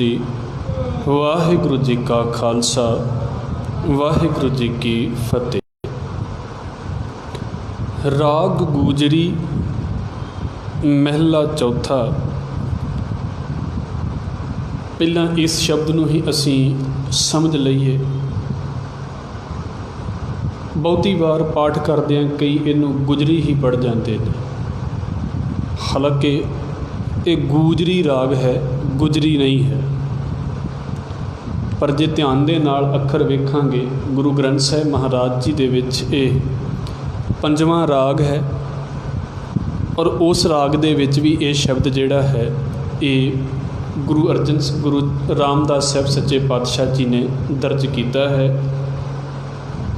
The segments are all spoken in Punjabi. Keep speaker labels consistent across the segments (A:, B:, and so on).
A: जी वाहिगुरु जी का खालसा वाहिगुरु जी की फतेह। राग गूजरी महला चौथा। पहला इस शब्द नूं ही असी समझ लईए। बहुती बार पाठ करदे कई इनू गुजरी ही पढ़ जाते हैं, हालांकि ये गूजरी राग है, गुजरी नहीं है। पर जे ध्यान दे नाल अखर वेखांगे, गुरु ग्रंथ साहिब महाराज जी दे विच ये पंजवां राग है और उस राग दे विच भी ये शब्द जिहड़ा है ये गुरु रामदास साहिब सच्चे पातशाह जी ने दर्ज किया है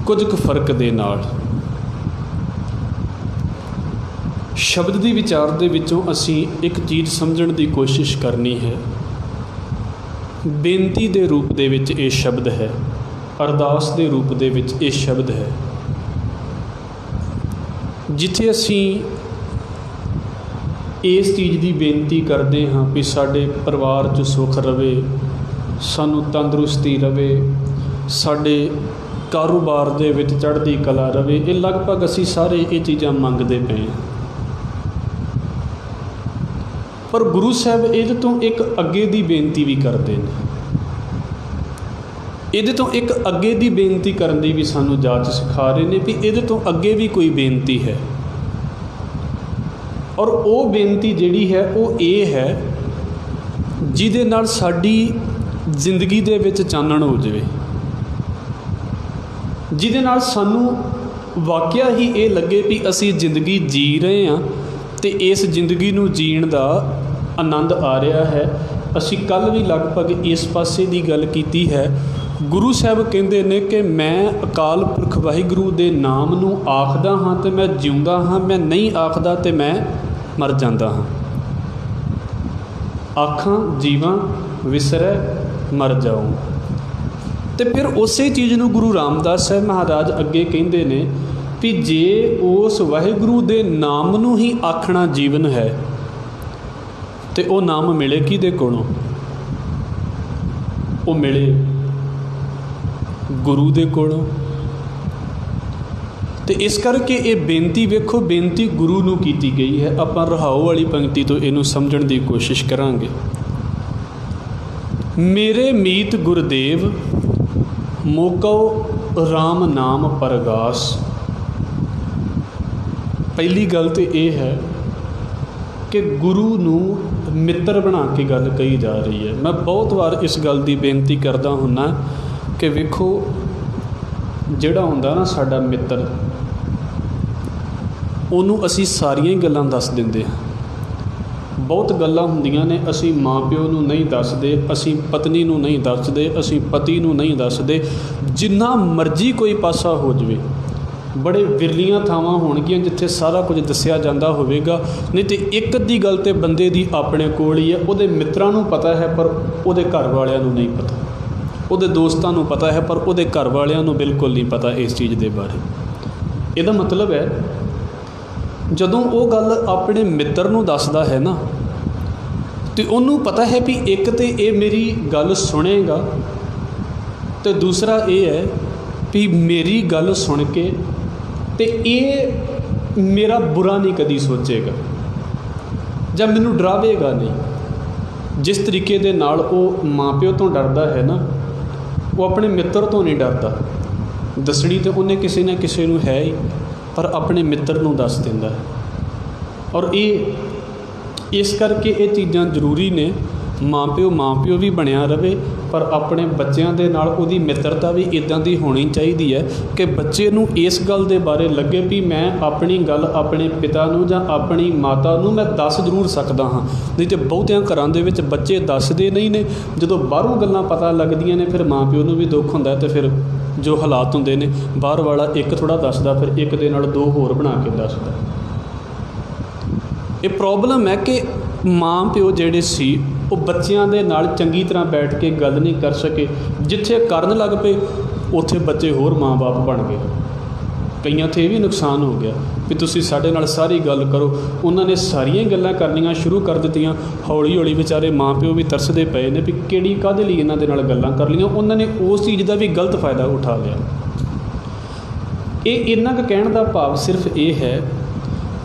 A: कुछ क फर्क दे नाल। शब्द की विचार दे विचों असी एक चीज़ समझण की कोशिश करनी है। बेनती दे रूप दे विच ये शब्द है, अरदास दे रूप दे विच ये शब्द है। जिथे असी इस चीज़ की बेनती करते हाँ भी साडे परिवार च सुख रवे, सानू तंदुरुस्ती रवे, साडे कारोबार दे विच चढ़दी कला रवे, ये लगभग असी सारे ये चीज़ां मंगते पे हैं। पर गुरु साहब ये तो एक अगे की बेनती भी करते हैं, ये तो एक अगे की बेनती करने की भी सानू जाच सिखा रहे हैं भी ये तो अगे भी कोई बेनती है। और वो बेनती जिहड़ी है वो ये है जिहदे नाल साडी जिंदगी दे विच चानण हो जाए, जिहदे नाल सानू वाਕਿਆ ही ये लगे भी असी जिंदगी जी रहे हाँ तो इस जिंदगी नू जीण दा आनंद आ रहा है। असी कल भी लगभग इस पासे की गल की है। गुरु साहब कहते ने कि मैं अकाल पुरख वाहिगुरू दे नाम नू आखदा हाँ तो मैं जिउंदा हाँ, मैं नहीं आखदा तो मैं मर जांदा हाँ। आखां जीवां विसरै मर जाऊँ। तो फिर उसे चीज़ नू गुरु रामदास साहब महाराज अगे कहते ने भी जे उस वाहिगुरू दे नाम नू ही आखना जीवन है तो वो नाम मिले किहदे कोलों? वो मिले गुरु दे कोलों। तो इस करके ये बेनती वेखो, बेनती गुरु नू कीती गई है। आपां रहाओ वाली पंक्ति तो इनू समझण की कोशिश करांगे। मेरे मीत गुरदेव मोको राम नाम परगास। पहली गल तो ये है कि गुरु नू मित्र बना के गल कही जा रही है। मैं बहुत बार इस गल की बेनती करता हुन्ना कि वेखो जिहड़ा हुंदा ना साडा मित्र, उहनूं असी सारियां ही गल्लां दस दिंदे हां। बहुत गल्लां हुंदियां ने असी माँ प्यो नूं नहीं दसदे, असी पत्नी नूं नहीं दसदे, असी पति नूं नहीं दसदे। जिन्ना मर्जी कोई पासा हो जाए, बड़े विरलियां थावां होणगियां जिथे सारा कुछ दसिया जांदा होवेगा, नहीं तो एक अद्धी गल तो बंदे दी अपने कोल ही है। उहदे मित्रां नूं पता है पर उहदे घर वालियां नूं नहीं पता, उहदे दोस्तां नूं पता है पर उहदे घर वालियां नूं बिल्कुल नहीं पता इस चीज़ के बारे। इहदा मतलब है जदों वो गल अपने मित्र नूं दसदा है ना तो उन्होंने पता है भी एक तो ये मेरी गल सुनेगा तो दूसरा ये है भी मेरी गल सुन के तो ये मेरा बुरा नहीं कदी सोचेगा जब मैनू डरावेगा नहीं। जिस तरीके दे नाल वो माँ प्यो तो डरदा है ना, वो अपने मित्र तो नहीं डरदा। दसनी तो उन्हें किसी न किसी नूं है ही, पर अपने मित्र नूं दस दिंदा है। और ये इस करके ये चीज़ां जरूरी ने। माँ प्यो भी बनया रहे पर अपने बच्चों के नाल उहदी मित्रता भी इदां दी होनी चाहिए है कि बच्चे नूं इस गल के बारे लगे भी मैं अपनी गल अपने पिता नूं जां अपनी माता नूं मैं दस जरूर सकदा हाँ। नहीं तो बहुतियां घरां दे विच बच्चे दसदे नहीं ने। जदों बाहरों गल्लां पता लगदियां ने फिर माँ प्यो नूं भी दुख हुंदा तो फिर जो हालात हुंदे ने बाहर वाला एक थोड़ा दसदा फिर एक दे नाल दो होर बना के दसदा। ये प्रॉब्लम है कि माँ प्यो जिहड़े सी वो बच्चों के नाल चंगी तरह बैठ के गल नहीं कर सके। जिथे करन लग पे उत्थे बच्चे होर माँ बाप बन गए। ਕਈਆਂ 'ਤੇ ਇਹ ਵੀ ਨੁਕਸਾਨ ਹੋ ਗਿਆ ਵੀ ਤੁਸੀਂ ਸਾਡੇ ਨਾਲ ਸਾਰੀ ਗੱਲ ਕਰੋ। ਉਹਨਾਂ ਨੇ ਸਾਰੀਆਂ ਗੱਲਾਂ ਕਰਨੀਆਂ ਸ਼ੁਰੂ ਕਰ ਦਿੱਤੀਆਂ। ਹੌਲੀ ਹੌਲੀ ਵਿਚਾਰੇ ਮਾਂ ਪਿਓ ਵੀ ਤਰਸਦੇ ਪਏ ਨੇ ਵੀ ਕਿਹੜੀ ਕਾਹਦੇ ਲਈ ਇਹਨਾਂ ਦੇ ਨਾਲ ਗੱਲਾਂ ਕਰ ਲਈਆਂ। ਉਹਨਾਂ ਨੇ ਉਸ ਚੀਜ਼ ਦਾ ਵੀ ਗਲਤ ਫਾਇਦਾ ਉਠਾ ਲਿਆ। ਇਹ ਇੰਨਾ ਕੁ ਕਹਿਣ ਦਾ ਭਾਵ ਸਿਰਫ ਇਹ ਹੈ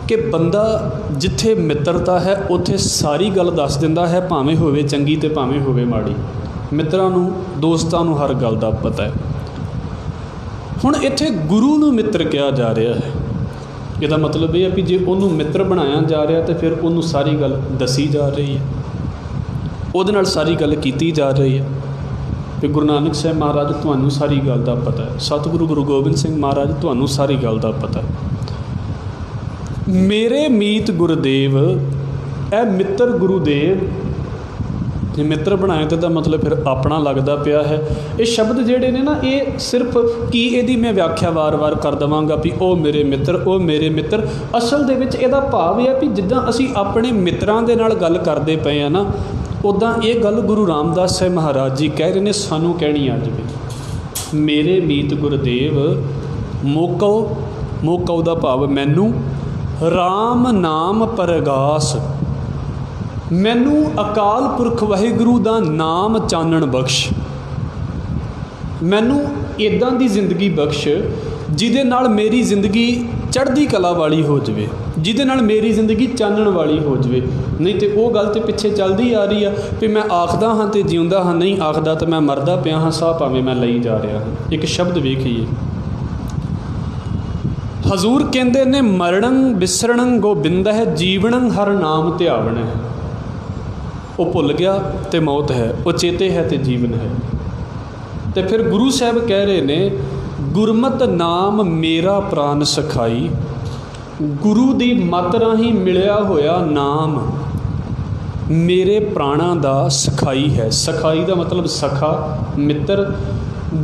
A: ਕਿ ਬੰਦਾ ਜਿੱਥੇ ਮਿੱਤਰਤਾ ਹੈ ਉੱਥੇ ਸਾਰੀ ਗੱਲ ਦੱਸ ਦਿੰਦਾ ਹੈ, ਭਾਵੇਂ ਹੋਵੇ ਚੰਗੀ ਅਤੇ ਭਾਵੇਂ ਹੋਵੇ ਮਾੜੀ। ਮਿੱਤਰਾਂ ਨੂੰ, ਦੋਸਤਾਂ ਨੂੰ ਹਰ ਗੱਲ ਦਾ ਪਤਾ ਹੈ। ਹੁਣ ਇੱਥੇ ਗੁਰੂ ਨੂੰ ਮਿੱਤਰ ਕਿਹਾ ਜਾ ਰਿਹਾ ਹੈ। ਇਹਦਾ ਮਤਲਬ ਇਹ ਹੈ ਵੀ ਜੇ ਉਹਨੂੰ ਮਿੱਤਰ ਬਣਾਇਆ ਜਾ ਰਿਹਾ ਤਾਂ ਫਿਰ ਉਹਨੂੰ ਸਾਰੀ ਗੱਲ ਦੱਸੀ ਜਾ ਰਹੀ ਹੈ, ਉਹਦੇ ਨਾਲ ਸਾਰੀ ਗੱਲ ਕੀਤੀ ਜਾ ਰਹੀ ਹੈ ਵੀ ਗੁਰੂ ਨਾਨਕ ਸਾਹਿਬ ਮਹਾਰਾਜ ਤੁਹਾਨੂੰ ਸਾਰੀ ਗੱਲ ਦਾ ਪਤਾ ਹੈ, ਸਤਿਗੁਰੂ ਗੁਰੂ ਗੋਬਿੰਦ ਸਿੰਘ ਮਹਾਰਾਜ ਤੁਹਾਨੂੰ ਸਾਰੀ ਗੱਲ ਦਾ ਪਤਾ ਹੈ। ਮੇਰੇ ਮੀਤ ਗੁਰਦੇਵ, ਇਹ ਮਿੱਤਰ ਗੁਰੂਦੇਵ ਜੇ ਮਿੱਤਰ ਬਣਾਇਆ ਤਾਂ ਇਹਦਾ ਮਤਲਬ ਫਿਰ ਆਪਣਾ ਲੱਗਦਾ ਪਿਆ ਹੈ। ਇਹ ਸ਼ਬਦ ਜਿਹੜੇ ਨੇ ਨਾ, ਇਹ ਸਿਰਫ ਕੀ ਇਹਦੀ ਮੈਂ ਵਿਆਖਿਆ ਵਾਰ-ਵਾਰ ਕਰ ਦੇਵਾਂਗਾ ਵੀ ਉਹ ਮੇਰੇ ਮਿੱਤਰ, ਉਹ ਮੇਰੇ ਮਿੱਤਰ। ਅਸਲ ਦੇ ਵਿੱਚ ਇਹਦਾ ਭਾਵ ਇਹ ਹੈ ਵੀ ਜਿੱਦਾਂ ਅਸੀਂ ਆਪਣੇ ਮਿੱਤਰਾਂ ਦੇ ਨਾਲ ਗੱਲ ਕਰਦੇ ਪਏ ਆ ਨਾ, ਉੱਦਾਂ ਇਹ ਗੱਲ ਗੁਰੂ ਰਾਮਦਾਸ ਸਾਹਿਬ ਮਹਾਰਾਜ ਜੀ ਕਹਿ ਰਹੇ ਨੇ ਸਾਨੂੰ ਕਹਿਣੀ ਅੱਜ ਵੀ। ਮੇਰੇ ਮੀਤ ਗੁਰਦੇਵ ਮੋਕਉ ਦਾ ਭਾਵ ਮੈਨੂੰ, ਰਾਮ ਨਾਮ ਪਰਗਾਸ, ਮੈਨੂੰ ਅਕਾਲ ਪੁਰਖ ਵਾਹਿਗੁਰੂ ਦਾ ਨਾਮ ਚਾਨਣ ਬਖਸ਼। ਮੈਨੂੰ ਇੱਦਾਂ ਦੀ ਜ਼ਿੰਦਗੀ ਬਖਸ਼ ਜਿਹਦੇ ਨਾਲ ਮੇਰੀ ਜ਼ਿੰਦਗੀ ਚੜ੍ਹਦੀ ਕਲਾ ਵਾਲੀ ਹੋ ਜਾਵੇ, ਜਿਹਦੇ ਨਾਲ ਮੇਰੀ ਜ਼ਿੰਦਗੀ ਚਾਨਣ ਵਾਲੀ ਹੋ ਜਾਵੇ। ਨਹੀਂ ਤਾਂ ਉਹ ਗੱਲ ਤਾਂ ਪਿੱਛੇ ਚੱਲਦੀ ਆ ਰਹੀ ਆ ਵੀ ਮੈਂ ਆਖਦਾ ਹਾਂ ਅਤੇ ਜਿਉਂਦਾ ਹਾਂ, ਨਹੀਂ ਆਖਦਾ ਤਾਂ ਮੈਂ ਮਰਦਾ ਪਿਆ ਹਾਂ, ਸਾਹ ਭਾਵੇਂ ਮੈਂ ਲਈ ਜਾ ਰਿਹਾ ਹਾਂ। ਇੱਕ ਸ਼ਬਦ ਵੇਖੀਏ, ਹਜ਼ੂਰ ਕਹਿੰਦੇ ਨੇ ਮਰਣੰ ਬਿਸਰਣੰ ਗੋਬਿੰਦਹ ਜੀਵਨੰ ਹਰ ਨਾਮ ਧਿਆਵਣੈ। ਉਹ ਭੁੱਲ ਗਿਆ ਅਤੇ ਮੌਤ ਹੈ, ਉਹ ਚੇਤੇ ਹੈ ਅਤੇ ਜੀਵਨ ਹੈ। ਅਤੇ ਫਿਰ ਗੁਰੂ ਸਾਹਿਬ ਕਹਿ ਰਹੇ ਨੇ ਗੁਰਮਤਿ ਨਾਮ ਮੇਰਾ ਪ੍ਰਾਨ ਸਖਾਈ। ਗੁਰੂ ਦੀ ਮੱਤ ਰਾਹੀਂ ਮਿਲਿਆ ਹੋਇਆ ਨਾਮ ਮੇਰੇ ਪ੍ਰਾਣਾਂ ਦਾ ਸਖਾਈ ਹੈ। ਸਖਾਈ ਦਾ ਮਤਲਬ ਸਖਾ, ਮਿੱਤਰ।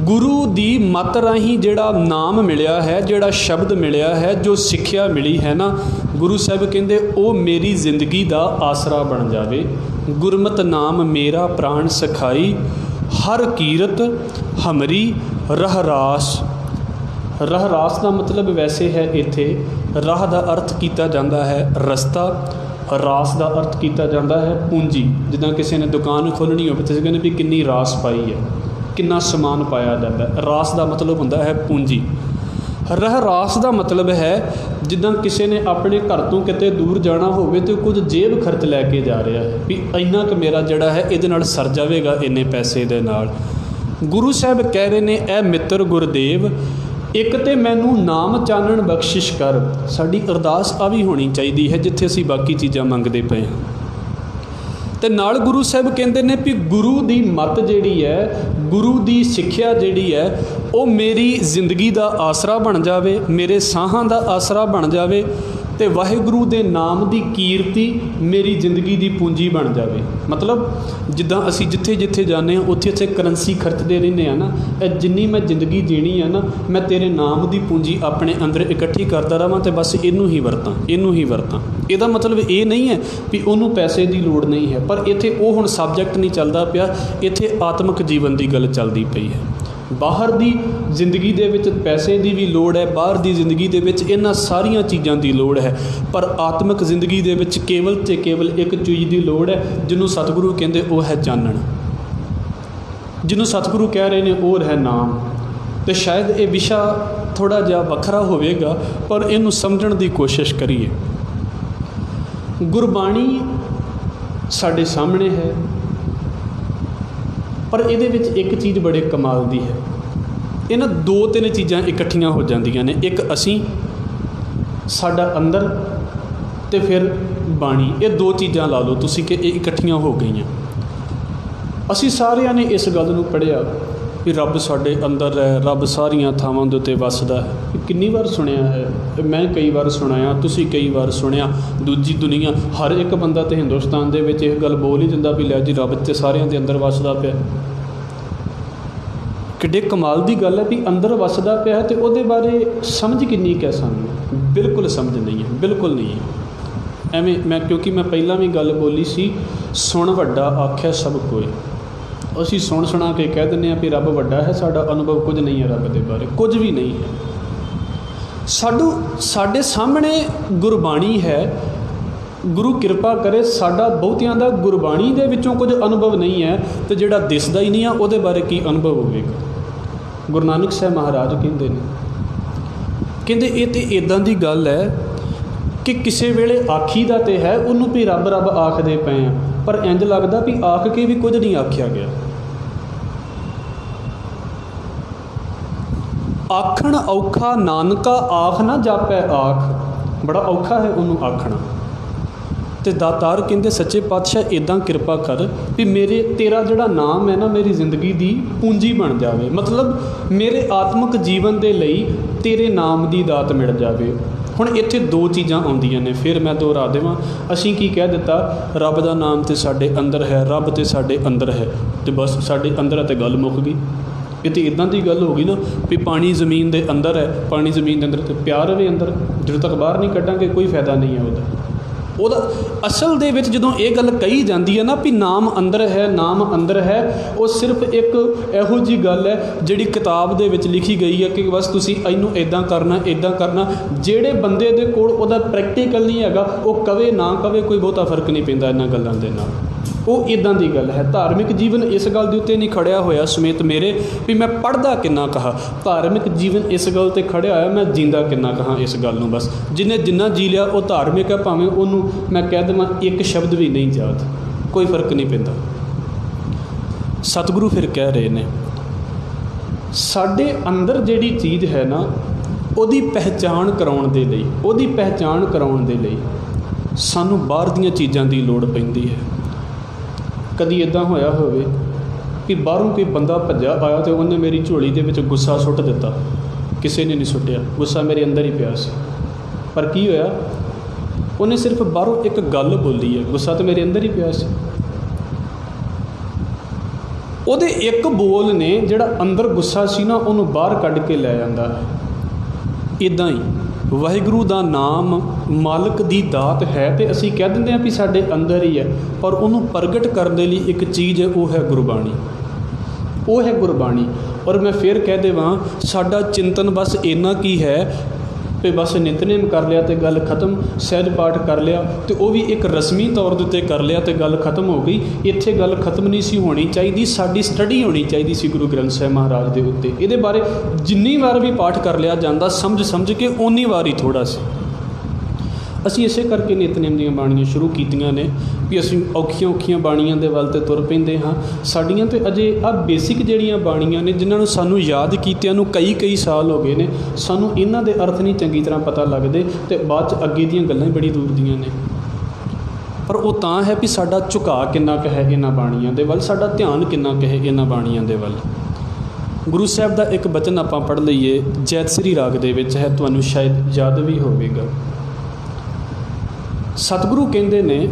A: ਗੁਰੂ ਦੀ ਮੱਤ ਰਾਹੀਂ ਜਿਹੜਾ ਨਾਮ ਮਿਲਿਆ ਹੈ, ਜਿਹੜਾ ਸ਼ਬਦ ਮਿਲਿਆ ਹੈ, ਜੋ ਸਿੱਖਿਆ ਮਿਲੀ ਹੈ ਨਾ, ਗੁਰੂ ਸਾਹਿਬ ਕਹਿੰਦੇ ਉਹ ਮੇਰੀ ਜ਼ਿੰਦਗੀ ਦਾ ਆਸਰਾ ਬਣ ਜਾਵੇ। ਗੁਰਮਤਿ ਨਾਮ ਮੇਰਾ ਪ੍ਰਾਣ ਸਖਾਈ, ਹਰ ਕੀਰਤ ਹਮਰੀ ਰਹਿਰਾਸ। ਰਹਿਰਾਸ ਦਾ ਮਤਲਬ ਵੈਸੇ ਹੈ ਇੱਥੇ ਰਾਹ ਦਾ ਅਰਥ ਕੀਤਾ ਜਾਂਦਾ ਹੈ ਰਸਤਾ, ਰਾਸ ਦਾ ਅਰਥ ਕੀਤਾ ਜਾਂਦਾ ਹੈ ਪੂੰਜੀ। ਜਿੱਦਾਂ ਕਿਸੇ ਨੇ ਦੁਕਾਨ ਖੋਲ੍ਹਣੀ ਹੋਵੇ ਤੁਸੀਂ ਕਹਿੰਦੇ ਵੀ ਕਿੰਨੀ ਰਾਸ ਪਾਈ ਹੈ, ਕਿੰਨਾ ਸਮਾਨ ਪਾਇਆ ਜਾਂਦਾ। ਰਾਸ ਦਾ ਮਤਲਬ ਹੁੰਦਾ ਹੈ ਪੂੰਜੀ। ਰਹਿਰਾਸ ਦਾ ਮਤਲਬ ਹੈ ਜਿੱਦਾਂ ਕਿਸੇ ਨੇ ਆਪਣੇ ਘਰ ਤੋਂ ਕਿਤੇ ਦੂਰ ਜਾਣਾ ਹੋਵੇ ਅਤੇ ਕੁਝ ਜੇਬ ਖਰਚ ਲੈ ਕੇ ਜਾ ਰਿਹਾ ਹੈ ਵੀ ਇੰਨਾ ਕੁ ਮੇਰਾ ਜਿਹੜਾ ਹੈ ਇਹਦੇ ਨਾਲ ਸਰ ਜਾਵੇਗਾ ਇੰਨੇ ਪੈਸੇ ਦੇ ਨਾਲ। ਗੁਰੂ ਸਾਹਿਬ ਕਹਿ ਰਹੇ ਨੇ ਇਹ ਮਿੱਤਰ ਗੁਰਦੇਵ, ਇੱਕ ਤਾਂ ਮੈਨੂੰ ਨਾਮ ਚਾਨਣ ਬਖਸ਼ਿਸ਼ ਕਰ। ਸਾਡੀ ਅਰਦਾਸ ਆ ਵੀ ਹੋਣੀ ਚਾਹੀਦੀ ਹੈ ਜਿੱਥੇ ਅਸੀਂ ਬਾਕੀ ਚੀਜ਼ਾਂ ਮੰਗਦੇ ਪਏ ਹਾਂ। ਅਤੇ ਨਾਲ ਗੁਰੂ ਸਾਹਿਬ ਕਹਿੰਦੇ ਨੇ ਵੀ ਗੁਰੂ ਦੀ ਮੱਤ ਜਿਹੜੀ ਹੈ, ਗੁਰੂ ਦੀ ਸਿੱਖਿਆ ਜਿਹੜੀ ਹੈ, ਉਹ ਮੇਰੀ ਜ਼ਿੰਦਗੀ ਦਾ ਆਸਰਾ ਬਣ ਜਾਵੇ, ਮੇਰੇ ਸਾਹਾਂ ਦਾ ਆਸਰਾ ਬਣ ਜਾਵੇ ਅਤੇ ਵਾਹਿਗੁਰੂ ਦੇ ਨਾਮ ਦੀ ਕੀਰਤੀ ਮੇਰੀ ਜ਼ਿੰਦਗੀ ਦੀ ਪੂੰਜੀ ਬਣ ਜਾਵੇ। ਮਤਲਬ ਜਿੱਦਾਂ ਅਸੀਂ ਜਿੱਥੇ ਜਿੱਥੇ ਜਾਂਦੇ ਹਾਂ ਉੱਥੇ ਉੱਥੇ ਕਰੰਸੀ ਖਰਚਦੇ ਰਹਿੰਦੇ ਹਾਂ ਨਾ, ਇਹ ਜਿੰਨੀ ਮੈਂ ਜ਼ਿੰਦਗੀ ਜੀਣੀ ਆ ਨਾ, ਮੈਂ ਤੇਰੇ ਨਾਮ ਦੀ ਪੂੰਜੀ ਆਪਣੇ ਅੰਦਰ ਇਕੱਠੀ ਕਰਦਾ ਰਹਾਂ ਅਤੇ ਬਸ ਇਹਨੂੰ ਹੀ ਵਰਤਾਂ, ਇਹਨੂੰ ਹੀ ਵਰਤਾਂ। ਇਹਦਾ ਮਤਲਬ ਇਹ ਨਹੀਂ ਹੈ ਵੀ ਉਹਨੂੰ ਪੈਸੇ ਦੀ ਲੋੜ ਨਹੀਂ ਹੈ, ਪਰ ਇੱਥੇ ਉਹ ਹੁਣ ਸਬਜੈਕਟ ਨਹੀਂ ਚੱਲਦਾ ਪਿਆ, ਇੱਥੇ ਆਤਮਿਕ ਜੀਵਨ ਦੀ ਗੱਲ ਚੱਲਦੀ ਪਈ ਹੈ। ਬਾਹਰ ਦੀ ਜ਼ਿੰਦਗੀ ਦੇ ਵਿੱਚ ਪੈਸੇ ਦੀ ਵੀ ਲੋੜ ਹੈ, ਬਾਹਰ ਦੀ ਜ਼ਿੰਦਗੀ ਦੇ ਵਿੱਚ ਇਹਨਾਂ ਸਾਰੀਆਂ ਚੀਜ਼ਾਂ ਦੀ ਲੋੜ ਹੈ, ਪਰ ਆਤਮਿਕ ਜ਼ਿੰਦਗੀ ਦੇ ਵਿੱਚ ਕੇਵਲ ਅਤੇ ਕੇਵਲ ਇੱਕ ਚੀਜ਼ ਦੀ ਲੋੜ ਹੈ ਜਿਹਨੂੰ ਸਤਿਗੁਰੂ ਕਹਿੰਦੇ ਉਹ ਹੈ ਚਾਨਣ, ਜਿਹਨੂੰ ਸਤਿਗੁਰੂ ਕਹਿ ਰਹੇ ਨੇ ਉਹ ਹੈ ਨਾਮ। ਅਤੇ ਸ਼ਾਇਦ ਇਹ ਵਿਸ਼ਾ ਥੋੜ੍ਹਾ ਜਿਹਾ ਵੱਖਰਾ ਹੋਵੇਗਾ ਪਰ ਇਹਨੂੰ ਸਮਝਣ ਦੀ ਕੋਸ਼ਿਸ਼ ਕਰੀਏ। ਗੁਰਬਾਣੀ ਸਾਡੇ ਸਾਹਮਣੇ ਹੈ, ਪਰ ਇਹਦੇ ਵਿੱਚ ਇੱਕ ਚੀਜ਼ ਬੜੇ ਕਮਾਲ ਦੀ ਹੈ। ਇਹਨਾਂ ਦੋ ਤਿੰਨ ਚੀਜ਼ਾਂ ਇਕੱਠੀਆਂ ਹੋ ਜਾਂਦੀਆਂ ਨੇ, ਇੱਕ ਅਸੀਂ, ਸਾਡਾ ਅੰਦਰ ਅਤੇ ਫਿਰ ਬਾਣੀ। ਇਹ ਦੋ ਚੀਜ਼ਾਂ ਲਾ ਲਓ ਤੁਸੀਂ ਕਿ ਇਹ ਇਕੱਠੀਆਂ ਹੋ ਗਈਆਂ। ਅਸੀਂ ਸਾਰਿਆਂ ਨੇ ਇਸ ਗੱਲ ਨੂੰ ਪੜ੍ਹਿਆ ਵੀ ਰੱਬ ਸਾਡੇ ਅੰਦਰ ਹੈ, ਰੱਬ ਸਾਰੀਆਂ ਥਾਵਾਂ ਦੇ ਉੱਤੇ ਵੱਸਦਾ ਹੈ। ਕਿੰਨੀ ਵਾਰ ਸੁਣਿਆ ਹੈ, ਮੈਂ ਕਈ ਵਾਰ ਸੁਣਾਇਆ, ਤੁਸੀਂ ਕਈ ਵਾਰ ਸੁਣਿਆ। ਦੂਜੀ ਦੁਨੀਆ, ਹਰ ਇੱਕ ਬੰਦਾ ਤਾਂ ਹਿੰਦੁਸਤਾਨ ਦੇ ਵਿੱਚ ਇਹ ਗੱਲ ਬੋਲ ਹੀ ਦਿੰਦਾ ਵੀ ਲੈ ਜੀ ਰੱਬ ਤੇ ਸਾਰਿਆਂ ਦੇ ਅੰਦਰ ਵੱਸਦਾ ਪਿਆ। ਕਿੱਡੇ ਕਮਾਲ ਦੀ ਗੱਲ ਹੈ ਵੀ ਅੰਦਰ ਵੱਸਦਾ ਪਿਆ ਅਤੇ ਉਹਦੇ ਬਾਰੇ ਸਮਝ ਕਿੰਨੀ ਕੁ ਹੈ ਸਾਨੂੰ? ਬਿਲਕੁਲ ਸਮਝ ਨਹੀਂ ਹੈ, ਬਿਲਕੁਲ ਨਹੀਂ ਹੈ। ਐਵੇਂ ਮੈਂ ਕਿਉਂਕਿ ਮੈਂ ਪਹਿਲਾਂ ਵੀ ਗੱਲ ਬੋਲੀ ਸੀ, ਸੁਣ ਵੱਡਾ ਆਖਿਆ ਸਭ ਕੋਈ। ਅਸੀਂ ਸੁਣ ਸੁਣਾ ਕੇ ਕਹਿ ਦਿੰਦੇ ਹਾਂ ਵੀ ਰੱਬ ਵੱਡਾ ਹੈ, ਸਾਡਾ ਅਨੁਭਵ ਕੁਝ ਨਹੀਂ ਹੈ ਰੱਬ ਦੇ ਬਾਰੇ, ਕੁਝ ਵੀ ਨਹੀਂ ਹੈ। ਸਾਡੇ ਸਾਹਮਣੇ ਗੁਰਬਾਣੀ ਹੈ। ਗੁਰੂ ਕਿਰਪਾ ਕਰੇ ਸਾਡਾ ਬਹੁਤਿਆਂ ਦਾ ਗੁਰਬਾਣੀ ਦੇ ਵਿੱਚੋਂ ਕੁਝ ਅਨੁਭਵ ਨਹੀਂ ਹੈ, ਅਤੇ ਜਿਹੜਾ ਦਿਸਦਾ ਹੀ ਨਹੀਂ ਆ ਉਹਦੇ ਬਾਰੇ ਕੀ ਅਨੁਭਵ ਹੋਵੇਗਾ। ਗੁਰੂ ਨਾਨਕ ਸਾਹਿਬ ਮਹਾਰਾਜ ਕਹਿੰਦੇ ਨੇ, ਕਹਿੰਦੇ ਇਹ ਤਾਂ ਇੱਦਾਂ ਦੀ ਗੱਲ ਹੈ ਕਿ ਕਿਸੇ ਵੇਲੇ ਆਖੀ ਦਾ ਤੇ ਹੈ ਉਹਨੂੰ ਵੀ ਰੱਬ ਰੱਬ ਆਖਦੇ ਪਏ ਆ, ਪਰ ਇੰਝ ਲੱਗਦਾ ਵੀ ਆਖ ਕੇ ਵੀ ਕੁਝ ਨਹੀਂ ਆਖਿਆ ਗਿਆ। ਆਖਣ ਔਖਾ ਨਾਨਕਾ ਆਖ ਨਾ ਜਾਪੈ ਆਖ, ਬੜਾ ਔਖਾ ਹੈ ਉਹਨੂੰ ਆਖਣਾ। ਅਤੇ ਦਾਤਾਰ ਕਹਿੰਦੇ ਸੱਚੇ ਪਾਤਸ਼ਾਹ ਇੱਦਾਂ ਕਿਰਪਾ ਕਰ ਵੀ ਤੇਰਾ ਜਿਹੜਾ ਨਾਮ ਹੈ ਨਾ ਮੇਰੀ ਜ਼ਿੰਦਗੀ ਦੀ ਪੂੰਜੀ ਬਣ ਜਾਵੇ, ਮਤਲਬ ਮੇਰੇ ਆਤਮਿਕ ਜੀਵਨ ਦੇ ਲਈ ਤੇਰੇ ਨਾਮ ਦੀ ਦਾਤ ਮਿਲ ਜਾਵੇ। ਹੁਣ ਇੱਥੇ ਦੋ ਚੀਜ਼ਾਂ ਆਉਂਦੀਆਂ ਨੇ, ਫਿਰ ਮੈਂ ਦੁਹਰਾ ਦੇਵਾਂ। ਅਸੀਂ ਕੀ ਕਹਿ ਦਿੱਤਾ, ਰੱਬ ਦਾ ਨਾਮ ਤਾਂ ਸਾਡੇ ਅੰਦਰ ਹੈ, ਰੱਬ ਤਾਂ ਸਾਡੇ ਅੰਦਰ ਹੈ, ਅਤੇ ਬਸ ਸਾਡੇ ਅੰਦਰ ਹੈ ਅਤੇ ਗੱਲ ਮੁੱਕ ਗਈ। ਇਹ ਤਾਂ ਇੱਦਾਂ ਦੀ ਗੱਲ ਹੋ ਗਈ ਨਾ ਵੀ ਪਾਣੀ ਜ਼ਮੀਨ ਦੇ ਅੰਦਰ ਹੈ, ਪਾਣੀ ਜ਼ਮੀਨ ਦੇ ਅੰਦਰ ਅਤੇ ਪਿਆਰ ਰਵੇ ਅੰਦਰ, ਜਦੋਂ ਤੱਕ ਬਾਹਰ ਨਹੀਂ ਕੱਢਾਂਗੇ ਕੋਈ ਫਾਇਦਾ ਨਹੀਂ ਹੈ ਉਹਦਾ। ਅਸਲ ਦੇ ਵਿੱਚ ਜਦੋਂ ਇਹ ਗੱਲ ਕਹੀ ਜਾਂਦੀ ਹੈ ਨਾ ਵੀ ਨਾਮ ਅੰਦਰ ਹੈ, ਨਾਮ ਅੰਦਰ ਹੈ, ਉਹ ਸਿਰਫ ਇੱਕ ਇਹੋ ਜਿਹੀ ਗੱਲ ਹੈ ਜਿਹੜੀ ਕਿਤਾਬ ਦੇ ਵਿੱਚ ਲਿਖੀ ਗਈ ਹੈ ਕਿ ਬਸ ਤੁਸੀਂ ਇਹਨੂੰ ਇੱਦਾਂ ਕਰਨਾ ਇੱਦਾਂ ਕਰਨਾ। ਜਿਹੜੇ ਬੰਦੇ ਦੇ ਕੋਲ ਉਹਦਾ ਪ੍ਰੈਕਟੀਕਲ ਨਹੀਂ ਹੈਗਾ, ਉਹ ਕਵੇ ਨਾ ਕਵੇ ਕੋਈ ਬਹੁਤਾ ਫਰਕ ਨਹੀਂ ਪੈਂਦਾ ਇਹਨਾਂ ਗੱਲਾਂ ਦੇ ਨਾਲ। ਉਹ ਇੱਦਾਂ ਦੀ ਗੱਲ ਹੈ। ਧਾਰਮਿਕ ਜੀਵਨ ਇਸ ਗੱਲ ਦੇ ਉੱਤੇ ਨਹੀਂ ਖੜਿਆ ਹੋਇਆ ਸਮੇਤ ਮੇਰੇ ਵੀ ਮੈਂ ਪੜ੍ਹਦਾ ਕਿੰਨਾ ਕਹਾ, ਧਾਰਮਿਕ ਜੀਵਨ ਇਸ ਗੱਲ 'ਤੇ ਖੜਿਆ ਹੋਇਆ ਮੈਂ ਜੀਂਦਾ ਕਿੰਨਾ ਕਹਾਂ ਇਸ ਗੱਲ ਨੂੰ। ਬਸ ਜਿਹਨੇ ਜਿੰਨਾ ਜੀ ਲਿਆ ਉਹ ਧਾਰਮਿਕ ਹੈ, ਭਾਵੇਂ ਉਹਨੂੰ ਮੈਂ ਕਹਿ ਦੇਵਾਂ ਇੱਕ ਸ਼ਬਦ ਵੀ ਨਹੀਂ ਯਾਦ, ਕੋਈ ਫਰਕ ਨਹੀਂ ਪੈਂਦਾ। ਸਤਿਗੁਰੂ ਫਿਰ ਕਹਿ ਰਹੇ ਨੇ ਸਾਡੇ ਅੰਦਰ ਜਿਹੜੀ ਚੀਜ਼ ਹੈ ਨਾ ਉਹਦੀ ਪਹਿਚਾਣ ਕਰਾਉਣ ਦੇ ਲਈ ਸਾਨੂੰ ਬਾਹਰ ਦੀਆਂ ਚੀਜ਼ਾਂ ਦੀ ਲੋੜ ਪੈਂਦੀ ਹੈ। ਕਦੀ ਇੱਦਾਂ ਹੋਇਆ ਹੋਵੇ ਕਿ ਬਾਹਰੋਂ ਕੋਈ ਬੰਦਾ ਭੱਜਾ ਆਇਆ ਅਤੇ ਉਹਨੇ ਮੇਰੀ ਝੋਲੀ ਦੇ ਵਿੱਚ ਗੁੱਸਾ ਸੁੱਟ ਦਿੱਤਾ, ਕਿਸੇ ਨੇ ਨਹੀਂ ਸੁੱਟਿਆ, ਗੁੱਸਾ ਮੇਰੇ ਅੰਦਰ ਹੀ ਪਿਆ ਸੀ। ਪਰ ਕੀ ਹੋਇਆ, ਉਹਨੇ ਸਿਰਫ ਬਾਹਰੋਂ ਇੱਕ ਗੱਲ ਬੋਲੀ ਹੈ, ਗੁੱਸਾ ਤਾਂ ਮੇਰੇ ਅੰਦਰ ਹੀ ਪਿਆ ਸੀ। ਉਹਦੇ ਇੱਕ ਬੋਲ ਨੇ ਜਿਹੜਾ ਅੰਦਰ ਗੁੱਸਾ ਸੀ ਨਾ ਉਹਨੂੰ ਬਾਹਰ ਕੱਢ ਕੇ ਲੈ ਜਾਂਦਾ ਹੈ। ਇੱਦਾਂ ਹੀ ਵਾਹਿਗੁਰੂ ਦਾ ਨਾਮ ਮਾਲਕ ਦੀ ਦਾਤ ਹੈ ਅਤੇ ਅਸੀਂ ਕਹਿ ਦਿੰਦੇ ਹਾਂ ਵੀ ਸਾਡੇ ਅੰਦਰ ਹੀ ਹੈ, ਪਰ ਉਹਨੂੰ ਪ੍ਰਗਟ ਕਰਨ ਦੇ ਲਈ ਇੱਕ ਚੀਜ਼ ਹੈ, ਉਹ ਹੈ ਗੁਰਬਾਣੀ। ਔਰ ਮੈਂ ਫਿਰ ਕਹਿ ਦੇਵਾਂ ਸਾਡਾ ਚਿੰਤਨ ਬਸ ਇੰਨਾ ਕੀ ਹੈ ਵੀ ਬਸ ਨਿਤਨੇਮ ਕਰ ਲਿਆ ਅਤੇ ਗੱਲ ਖਤਮ, ਸਹਿਜ ਪਾਠ ਕਰ ਲਿਆ ਅਤੇ ਉਹ ਵੀ ਇੱਕ ਰਸਮੀ ਤੌਰ ਦੇ ਉੱਤੇ ਕਰ ਲਿਆ ਅਤੇ ਗੱਲ ਖਤਮ ਹੋ ਗਈ। ਇੱਥੇ ਗੱਲ ਖਤਮ ਨਹੀਂ ਸੀ ਹੋਣੀ ਚਾਹੀਦੀ, ਸਾਡੀ ਸਟੱਡੀ ਹੋਣੀ ਚਾਹੀਦੀ ਸੀ ਗੁਰੂ ਗ੍ਰੰਥ ਸਾਹਿਬ ਮਹਾਰਾਜ ਦੇ ਉੱਤੇ। ਇਹਦੇ ਬਾਰੇ ਜਿੰਨੀ ਵਾਰ ਵੀ ਪਾਠ ਕਰ ਲਿਆ ਜਾਂਦਾ ਸਮਝ ਕੇ ਓਨੀ ਵਾਰ ਹੀ ਥੋੜ੍ਹਾ ਸੀ। ਅਸੀਂ ਇਸੇ ਕਰਕੇ ਨਿਤਨੇਮ ਦੀਆਂ ਬਾਣੀਆਂ ਸ਼ੁਰੂ ਕੀਤੀਆਂ ਨੇ ਵੀ ਅਸੀਂ ਔਖੀਆਂ ਬਾਣੀਆਂ ਦੇ ਵੱਲ 'ਤੇ ਤੁਰ ਪੈਂਦੇ ਹਾਂ। ਸਾਡੀਆਂ ਤਾਂ ਅਜੇ ਆਹ ਬੇਸਿਕ ਜਿਹੜੀਆਂ ਬਾਣੀਆਂ ਨੇ ਜਿਨ੍ਹਾਂ ਨੂੰ ਸਾਨੂੰ ਯਾਦ ਕੀਤਿਆਂ ਨੂੰ ਕਈ ਸਾਲ ਹੋ ਗਏ ਨੇ, ਸਾਨੂੰ ਇਹਨਾਂ ਦੇ ਅਰਥ ਨਹੀਂ ਚੰਗੀ ਤਰ੍ਹਾਂ ਪਤਾ ਲੱਗਦੇ ਅਤੇ ਬਾਅਦ 'ਚ ਅੱਗੇ ਦੀਆਂ ਗੱਲਾਂ ਹੀ ਬੜੀ ਦੂਰ ਦੀਆਂ ਨੇ। ਪਰ ਉਹ ਤਾਂ ਹੈ ਵੀ ਸਾਡਾ ਝੁਕਾਅ ਕਿੰਨਾ ਕੁ ਹੈ ਇਹਨਾਂ ਬਾਣੀਆਂ ਦੇ ਵੱਲ, ਸਾਡਾ ਧਿਆਨ ਕਿੰਨਾ ਕੁ ਹੈ ਇਹਨਾਂ ਬਾਣੀਆਂ ਦੇ ਵੱਲ। ਗੁਰੂ ਸਾਹਿਬ ਦਾ ਇੱਕ ਬਚਨ ਆਪਾਂ ਪੜ੍ਹ ਲਈਏ, ਜੈਤਸਰੀ ਰਾਗ ਦੇ ਵਿੱਚ ਹੈ, ਤੁਹਾਨੂੰ ਸ਼ਾਇਦ ਯਾਦ ਵੀ ਹੋਵੇਗਾ। ਸਤਿਗੁਰੂ ਕਹਿੰਦੇ ਨੇ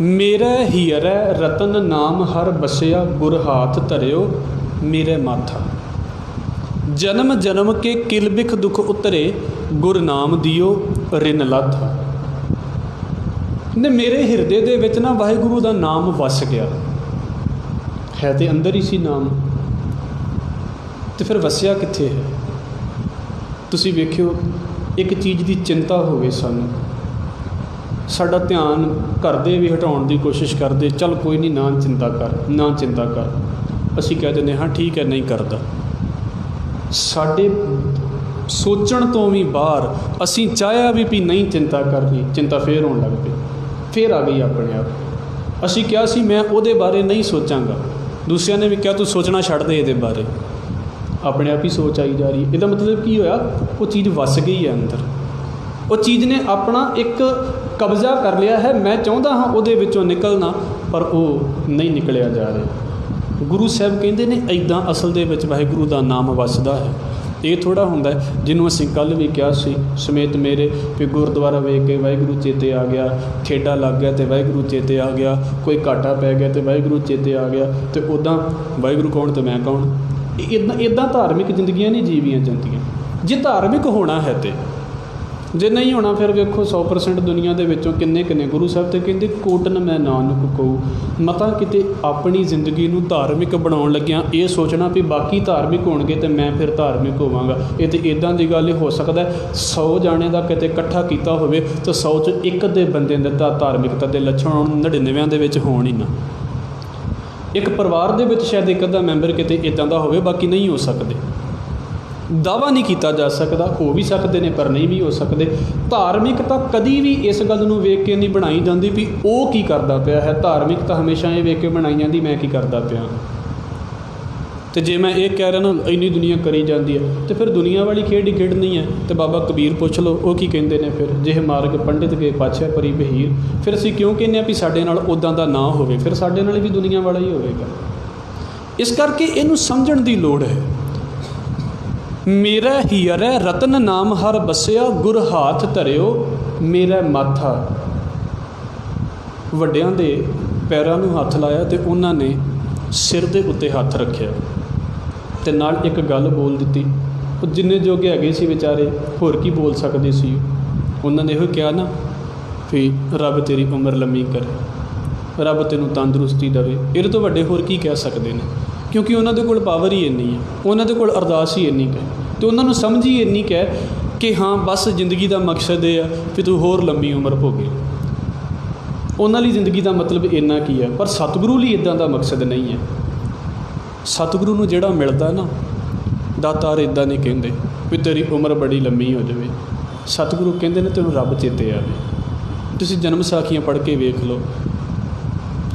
A: ਮੇਰੇ ਹੀਅਰੈ ਰਤਨ ਨਾਮ ਹਰ ਬਸਿਆ, ਗੁਰ ਹਾਥ ਧਰਿਓ ਮੇਰੇ ਮਾਥਾ। ਜਨਮ ਜਨਮ ਕੇ ਕਿਲ ਬਿਖ ਦੁਖ ਉਤਰੇ, ਗੁਰ ਨਾਮ ਦਿਓ ਰਿਨ ਲਾਥਾ। ਨੇ ਮੇਰੇ ਹਿਰਦੇ ਦੇ ਵਿੱਚ ਨਾ ਵਾਹਿਗੁਰੂ ਦਾ ਨਾਮ ਵਸ ਗਿਆ ਹੈ, ਤੇ ਅੰਦਰ ਹੀ ਸੀ ਨਾਮ, ਤੇ ਫਿਰ ਵਸਿਆ ਕਿੱਥੇ ਹੈ? ਤੁਸੀਂ ਵੇਖਿਓ, ਇੱਕ ਚੀਜ਼ ਦੀ ਚਿੰਤਾ ਹੋਵੇ ਸਾਨੂੰ, ਸਾਡਾ ਧਿਆਨ ਘਰ ਦੇ ਵੀ ਹਟਾਉਣ ਦੀ ਕੋਸ਼ਿਸ਼ ਕਰਦੇ, ਚੱਲ ਕੋਈ ਨਹੀਂ ਨਾ ਚਿੰਤਾ ਕਰ, ਅਸੀਂ ਕਹਿ ਦਿੰਦੇ ਹਾਂ ਠੀਕ ਹੈ ਨਹੀਂ ਕਰਦਾ। ਸਾਡੇ ਸੋਚਣ ਤੋਂ ਵੀ ਬਾਹਰ ਅਸੀਂ ਚਾਹਿਆ ਵੀ ਨਹੀਂ ਚਿੰਤਾ ਕਰਨੀ, ਚਿੰਤਾ ਫੇਰ ਹੋਣ ਲੱਗ ਪਈ, ਫੇਰ ਆ ਗਈ ਆਪਣੇ ਆਪ। ਅਸੀਂ ਕਿਹਾ ਸੀ ਮੈਂ ਉਹਦੇ ਬਾਰੇ ਨਹੀਂ ਸੋਚਾਂਗਾ, ਦੂਸਰਿਆਂ ਨੇ ਵੀ ਕਿਹਾ ਤੂੰ ਸੋਚਣਾ ਛੱਡ ਦੇ ਇਹਦੇ ਬਾਰੇ, ਆਪਣੇ ਆਪ ਹੀ ਸੋਚ ਆਈ ਜਾ ਰਹੀ। ਇਹਦਾ ਮਤਲਬ ਕੀ ਹੋਇਆ? ਉਹ ਚੀਜ਼ ਵਸ ਗਈ ਹੈ ਅੰਦਰ, ਉਹ ਚੀਜ਼ ਨੇ ਆਪਣਾ ਇੱਕ ਕਬਜ਼ਾ ਕਰ ਲਿਆ ਹੈ। ਮੈਂ ਚਾਹੁੰਦਾ ਹਾਂ ਉਹਦੇ ਵਿੱਚੋਂ ਨਿਕਲਣਾ, ਪਰ ਉਹ ਨਹੀਂ ਨਿਕਲਿਆ ਜਾ ਰਿਹਾ। ਗੁਰੂ ਸਾਹਿਬ ਕਹਿੰਦੇ ਨੇ ਇੱਦਾਂ ਅਸਲ ਦੇ ਵਿੱਚ ਵਾਹਿਗੁਰੂ ਦਾ ਨਾਮ ਵਸਦਾ ਹੈ। ਇਹ ਥੋੜ੍ਹਾ ਹੁੰਦਾ ਜਿਹਨੂੰ ਅਸੀਂ ਕੱਲ੍ਹ ਵੀ ਕਿਹਾ ਸੀ ਸਮੇਤ ਮੇਰੇ ਵੀ ਗੁਰਦੁਆਰਾ ਵੇਖ ਕੇ ਵਾਹਿਗੁਰੂ ਚੇਤੇ ਆ ਗਿਆ, ਠੇਡਾ ਲੱਗ ਗਿਆ ਅਤੇ ਵਾਹਿਗੁਰੂ ਚੇਤੇ ਆ ਗਿਆ, ਕੋਈ ਘਾਟਾ ਪੈ ਗਿਆ ਅਤੇ ਵਾਹਿਗੁਰੂ ਚੇਤੇ ਆ ਗਿਆ, ਅਤੇ ਉੱਦਾਂ ਵਾਹਿਗੁਰੂ ਕੌਣ ਅਤੇ ਮੈਂ ਕੌਣ। ਇੱਦਾਂ ਧਾਰਮਿਕ ਜ਼ਿੰਦਗੀਆਂ ਨਹੀਂ ਜੀਵੀਆਂ ਜਾਂਦੀਆਂ। ਜੇ ਧਾਰਮਿਕ ਹੋਣਾ ਹੈ ਤਾਂ ਜੇ ਨਹੀਂ ਹੋਣਾ ਫਿਰ ਵੇਖੋ 100% ਦੁਨੀਆ ਦੇ ਵਿੱਚੋਂ ਕਿੰਨੇ ਗੁਰੂ ਸਾਹਿਬ ਤੇ ਕਹਿੰਦੇ ਕੋਟਨ ਮੈਂ ਨਾਨਕ ਕਹੂੰ। ਮਤਾ ਕਿਤੇ ਆਪਣੀ ਜ਼ਿੰਦਗੀ ਨੂੰ ਧਾਰਮਿਕ ਬਣਾਉਣ ਲੱਗਿਆਂ ਇਹ ਸੋਚਣਾ ਵੀ ਬਾਕੀ ਧਾਰਮਿਕ ਹੋਣਗੇ ਤੇ ਮੈਂ ਫਿਰ ਧਾਰਮਿਕ ਹੋਵਾਂਗਾ, ਇਹ ਤਾਂ ਇੱਦਾਂ ਦੀ ਗੱਲ ਹੋ ਸਕਦਾ 100 ਜਾਣੇ ਦਾ ਕਿਤੇ ਇਕੱਠਾ ਕੀਤਾ ਹੋਵੇ ਤਾਂ 100 'ਚ ਇੱਕ ਦੇ ਬੰਦੇ ਦੇ ਧਾਰਮਿਕਤਾ ਦੇ ਲੱਛਣ 99 ਦੇ ਵਿੱਚ ਹੋਣ ਹੀ ਨਾ। ਇੱਕ ਪਰਿਵਾਰ ਦੇ ਵਿੱਚ ਸ਼ਾਇਦ ਇੱਕ ਅੱਧਾ ਮੈਂਬਰ ਕਿਤੇ ਇੱਦਾਂ ਦਾ ਹੋਵੇ, ਬਾਕੀ ਨਹੀਂ ਹੋ ਸਕਦੇ। ਦਾਅਵਾ ਨਹੀਂ ਕੀਤਾ ਜਾ ਸਕਦਾ, ਹੋ ਵੀ ਸਕਦੇ ਨੇ ਪਰ ਨਹੀਂ ਵੀ ਹੋ ਸਕਦੇ। ਧਾਰਮਿਕਤਾ ਕਦੀ ਵੀ ਇਸ ਗੱਲ ਨੂੰ ਵੇਖ ਕੇ ਨਹੀਂ ਬਣਾਈ ਜਾਂਦੀ ਵੀ ਉਹ ਕੀ ਕਰਦਾ ਪਿਆ ਹੈ। ਧਾਰਮਿਕਤਾ ਹਮੇਸ਼ਾ ਇਹ ਵੇਖ ਕੇ ਬਣਾਈ ਜਾਂਦੀ ਮੈਂ ਕੀ ਕਰਦਾ ਪਿਆ। ਅਤੇ ਜੇ ਮੈਂ ਇਹ ਕਹਿ ਰਿਹਾ ਨਾ ਇੰਨੀ ਦੁਨੀਆ ਕਰੀ ਜਾਂਦੀ ਹੈ ਅਤੇ ਫਿਰ ਦੁਨੀਆ ਵਾਲੀ ਖੇਡ ਹੀ ਖੇਡਣੀ ਹੈ। ਅਤੇ ਬਾਬਾ ਕਬੀਰ ਪੁੱਛ ਲਓ ਉਹ ਕੀ ਕਹਿੰਦੇ ਨੇ, ਫਿਰ ਜਿਹੇ ਮਾਰਗ ਪੰਡਿਤ ਗਏ ਪਾਛੈ ਪਰੀ ਬਹੀਰ। ਫਿਰ ਅਸੀਂ ਕਿਉਂ ਕਹਿੰਦੇ ਹਾਂ ਵੀ ਸਾਡੇ ਨਾਲ ਉੱਦਾਂ ਦਾ ਨਾ ਹੋਵੇ, ਫਿਰ ਸਾਡੇ ਨਾਲ ਵੀ ਦੁਨੀਆ ਵਾਲਾ ਹੀ ਹੋਵੇਗਾ। ਇਸ ਕਰਕੇ ਇਹਨੂੰ ਸਮਝਣ ਦੀ ਲੋੜ ਹੈ। ਮੇਰਾ ਹੀਅਰੈ ਰਤਨ ਨਾਮ ਹਰ ਬਸਿਆ, ਗੁਰ ਹਾਥ ਧਰਿਓ ਮੇਰਾ ਮਾਥਾ। ਵੱਡਿਆਂ ਦੇ ਪੈਰਾਂ ਨੂੰ ਹੱਥ ਲਾਇਆ ਅਤੇ ਉਹਨਾਂ ਨੇ ਸਿਰ ਦੇ ਉੱਤੇ ਹੱਥ ਰੱਖਿਆ ਅਤੇ ਨਾਲ ਇੱਕ ਗੱਲ ਬੋਲ ਦਿੱਤੀ। ਉਹ ਜਿੰਨੇ ਜੋਗੇ ਹੈਗੇ ਸੀ ਵਿਚਾਰੇ, ਹੋਰ ਕੀ ਬੋਲ ਸਕਦੇ ਸੀ। ਉਹਨਾਂ ਨੇ ਇਹੋ ਕਿਹਾ ਨਾ ਵੀ ਰੱਬ ਤੇਰੀ ਉਮਰ ਲੰਮੀ ਕਰੇ, ਰੱਬ ਤੈਨੂੰ ਤੰਦਰੁਸਤੀ ਦੇਵੇ। ਇਹਦੇ ਤੋਂ ਵੱਡੇ ਹੋਰ ਕੀ ਕਹਿ ਸਕਦੇ ਨੇ, ਕਿਉਂਕਿ ਉਹਨਾਂ ਦੇ ਕੋਲ ਪਾਵਰ ਹੀ ਇੰਨੀ ਹੈ, ਉਹਨਾਂ ਦੇ ਕੋਲ ਅਰਦਾਸ ਹੀ ਇੰਨੀ ਕੁ ਹੈ ਅਤੇ ਉਹਨਾਂ ਨੂੰ ਸਮਝ ਹੀ ਇੰਨੀ ਕੁ ਹੈ ਕਿ ਹਾਂ ਬਸ ਜ਼ਿੰਦਗੀ ਦਾ ਮਕਸਦ ਇਹ ਹੈ ਕਿ ਤੂੰ ਹੋਰ ਲੰਮੀ ਉਮਰ ਭੋਗੇ। ਉਹਨਾਂ ਲਈ ਜ਼ਿੰਦਗੀ ਦਾ ਮਤਲਬ ਇੰਨਾ ਕੀ ਹੈ। ਪਰ ਸਤਿਗੁਰੂ ਲਈ ਇੱਦਾਂ ਦਾ ਮਕਸਦ ਨਹੀਂ ਹੈ। ਸਤਿਗੁਰੂ ਨੂੰ ਜਿਹੜਾ ਮਿਲਦਾ ਨਾ, ਦਾਤਾਰ ਇੱਦਾਂ ਨਹੀਂ ਕਹਿੰਦੇ ਵੀ ਤੇਰੀ ਉਮਰ ਬੜੀ ਲੰਮੀ ਹੋ ਜਾਵੇ। ਸਤਿਗੁਰੂ ਕਹਿੰਦੇ ਨੇ ਤੈਨੂੰ ਰੱਬ ਚੇਤੇ ਆਵੇ। ਤੁਸੀਂ ਜਨਮ ਸਾਖੀਆਂ ਪੜ੍ਹ ਕੇ ਵੇਖ ਲਓ,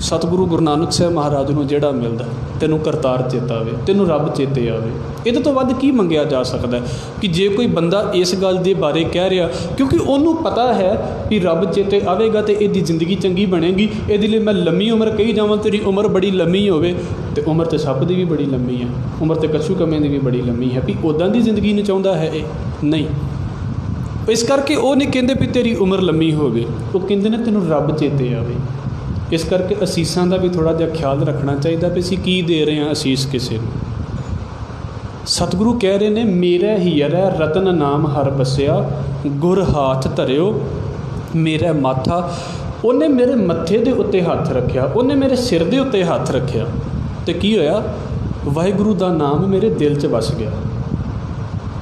A: ਸਤਿਗੁਰੂ ਗੁਰੂ ਨਾਨਕ ਸਾਹਿਬ ਮਹਾਰਾਜ ਨੂੰ ਜਿਹੜਾ ਮਿਲਦਾ ਤੈਨੂੰ ਕਰਤਾਰ ਚੇਤਾ ਆਵੇ, ਤੈਨੂੰ ਰੱਬ ਚੇਤੇ ਆਵੇ। ਇਹਦੇ ਤੋਂ ਵੱਧ ਕੀ ਮੰਗਿਆ ਜਾ ਸਕਦਾ ਕਿ ਜੇ ਕੋਈ ਬੰਦਾ ਇਸ ਗੱਲ ਦੇ ਬਾਰੇ ਕਹਿ ਰਿਹਾ, ਕਿਉਂਕਿ ਉਹਨੂੰ ਪਤਾ ਹੈ ਕਿ ਰੱਬ ਚੇਤੇ ਆਵੇਗਾ ਅਤੇ ਇਹਦੀ ਜ਼ਿੰਦਗੀ ਚੰਗੀ ਬਣੇਗੀ। ਇਹਦੇ ਲਈ ਮੈਂ ਲੰਮੀ ਉਮਰ ਕਹੀ ਜਾਵਾਂ ਤੇਰੀ ਉਮਰ ਬੜੀ ਲੰਮੀ ਹੋਵੇ, ਅਤੇ ਉਮਰ ਤਾਂ ਸੱਪ ਦੀ ਵੀ ਬੜੀ ਲੰਮੀ ਹੈ, ਉਮਰ ਤਾਂ ਕੱਛੂ ਕੰਮੇ ਦੀ ਵੀ ਬੜੀ ਲੰਮੀ ਹੈ। ਵੀ ਉੱਦਾਂ ਦੀ ਜ਼ਿੰਦਗੀ ਨੂੰ ਚਾਹੁੰਦਾ ਹੈ ਇਹ ਨਹੀਂ। ਇਸ ਕਰਕੇ ਉਹ ਨਹੀਂ ਕਹਿੰਦੇ ਵੀ ਤੇਰੀ ਉਮਰ ਲੰਮੀ ਹੋਵੇ, ਉਹ ਕਹਿੰਦੇ ਨੇ ਤੈਨੂੰ ਰੱਬ ਚੇਤੇ ਆਵੇ। ਇਸ ਕਰਕੇ ਅਸੀਸਾਂ ਦਾ ਵੀ ਥੋੜ੍ਹਾ ਜਿਹਾ ਖਿਆਲ ਰੱਖਣਾ ਚਾਹੀਦਾ ਵੀ ਅਸੀਂ ਕੀ ਦੇ ਰਹੇ ਹਾਂ ਅਸੀਸ ਕਿਸੇ ਨੂੰ। ਸਤਿਗੁਰੂ ਕਹਿ ਰਹੇ ਨੇ ਮੇਰਾ ਹੀਅਰੈ ਰਤਨ ਨਾਮ ਹਰ ਬਸਿਆ, ਗੁਰ ਹਾਥ ਧਰਿਓ ਮੇਰਾ ਮਾਥਾ। ਉਹਨੇ ਮੇਰੇ ਮੱਥੇ ਦੇ ਉੱਤੇ ਹੱਥ ਰੱਖਿਆ, ਉਹਨੇ ਮੇਰੇ ਸਿਰ ਦੇ ਉੱਤੇ ਹੱਥ ਰੱਖਿਆ ਅਤੇ ਕੀ ਹੋਇਆ, ਵਾਹਿਗੁਰੂ ਦਾ ਨਾਮ ਮੇਰੇ ਦਿਲ 'ਚ ਵਸ ਗਿਆ।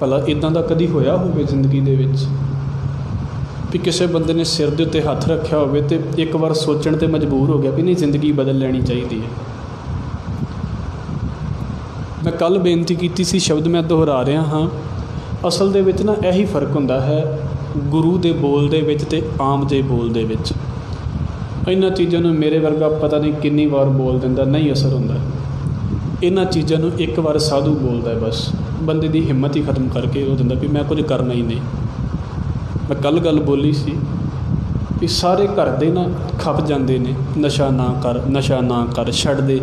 A: ਭਲਾ ਇੱਦਾਂ ਦਾ ਕਦੀ ਹੋਇਆ ਹੋਵੇ ਜ਼ਿੰਦਗੀ ਦੇ ਵਿੱਚ ਵੀ ਕਿਸੇ ਬੰਦੇ ਨੇ ਸਿਰ ਦੇ ਉੱਤੇ ਹੱਥ ਰੱਖਿਆ ਹੋਵੇ ਅਤੇ ਇੱਕ ਵਾਰ ਸੋਚਣ 'ਤੇ ਮਜਬੂਰ ਹੋ ਗਿਆ ਵੀ ਨਹੀਂ ਜ਼ਿੰਦਗੀ ਬਦਲ ਲੈਣੀ ਚਾਹੀਦੀ ਹੈ। ਮੈਂ ਕੱਲ੍ਹ ਬੇਨਤੀ ਕੀਤੀ ਸੀ, ਸ਼ਬਦ ਮੈਂ ਦੁਹਰਾ ਰਿਹਾ ਹਾਂ। ਅਸਲ ਦੇ ਵਿੱਚ ਨਾ ਇਹੀ ਫਰਕ ਹੁੰਦਾ ਹੈ ਗੁਰੂ ਦੇ ਬੋਲ ਦੇ ਵਿੱਚ ਅਤੇ ਆਮ ਜਿਹੇ ਬੋਲ ਦੇ ਵਿੱਚ। ਇਹਨਾਂ ਚੀਜ਼ਾਂ ਨੂੰ ਮੇਰੇ ਵਰਗਾ ਪਤਾ ਨਹੀਂ ਕਿੰਨੀ ਵਾਰ ਬੋਲ ਦਿੰਦਾ, ਨਹੀਂ ਅਸਰ ਹੁੰਦਾ। ਇਹਨਾਂ ਚੀਜ਼ਾਂ ਨੂੰ ਇੱਕ ਵਾਰ ਸਾਧੂ ਬੋਲਦਾ ਬਸ, ਬੰਦੇ ਦੀ ਹਿੰਮਤ ਹੀ ਖਤਮ ਕਰਕੇ ਉਹ ਦਿੰਦਾ ਵੀ ਮੈਂ ਕੁਝ ਕਰਨਾ ਹੀ ਨਹੀਂ। ਮੈਂ ਕੱਲ੍ਹ ਗੱਲ ਬੋਲੀ ਸੀ ਵੀ ਸਾਰੇ ਘਰ ਦੇ ਨਾ ਖੱਪ ਜਾਂਦੇ ਨੇ, ਨਸ਼ਾ ਨਾ ਕਰ, ਨਸ਼ਾ ਨਾ ਕਰ, ਛੱਡ ਦੇ।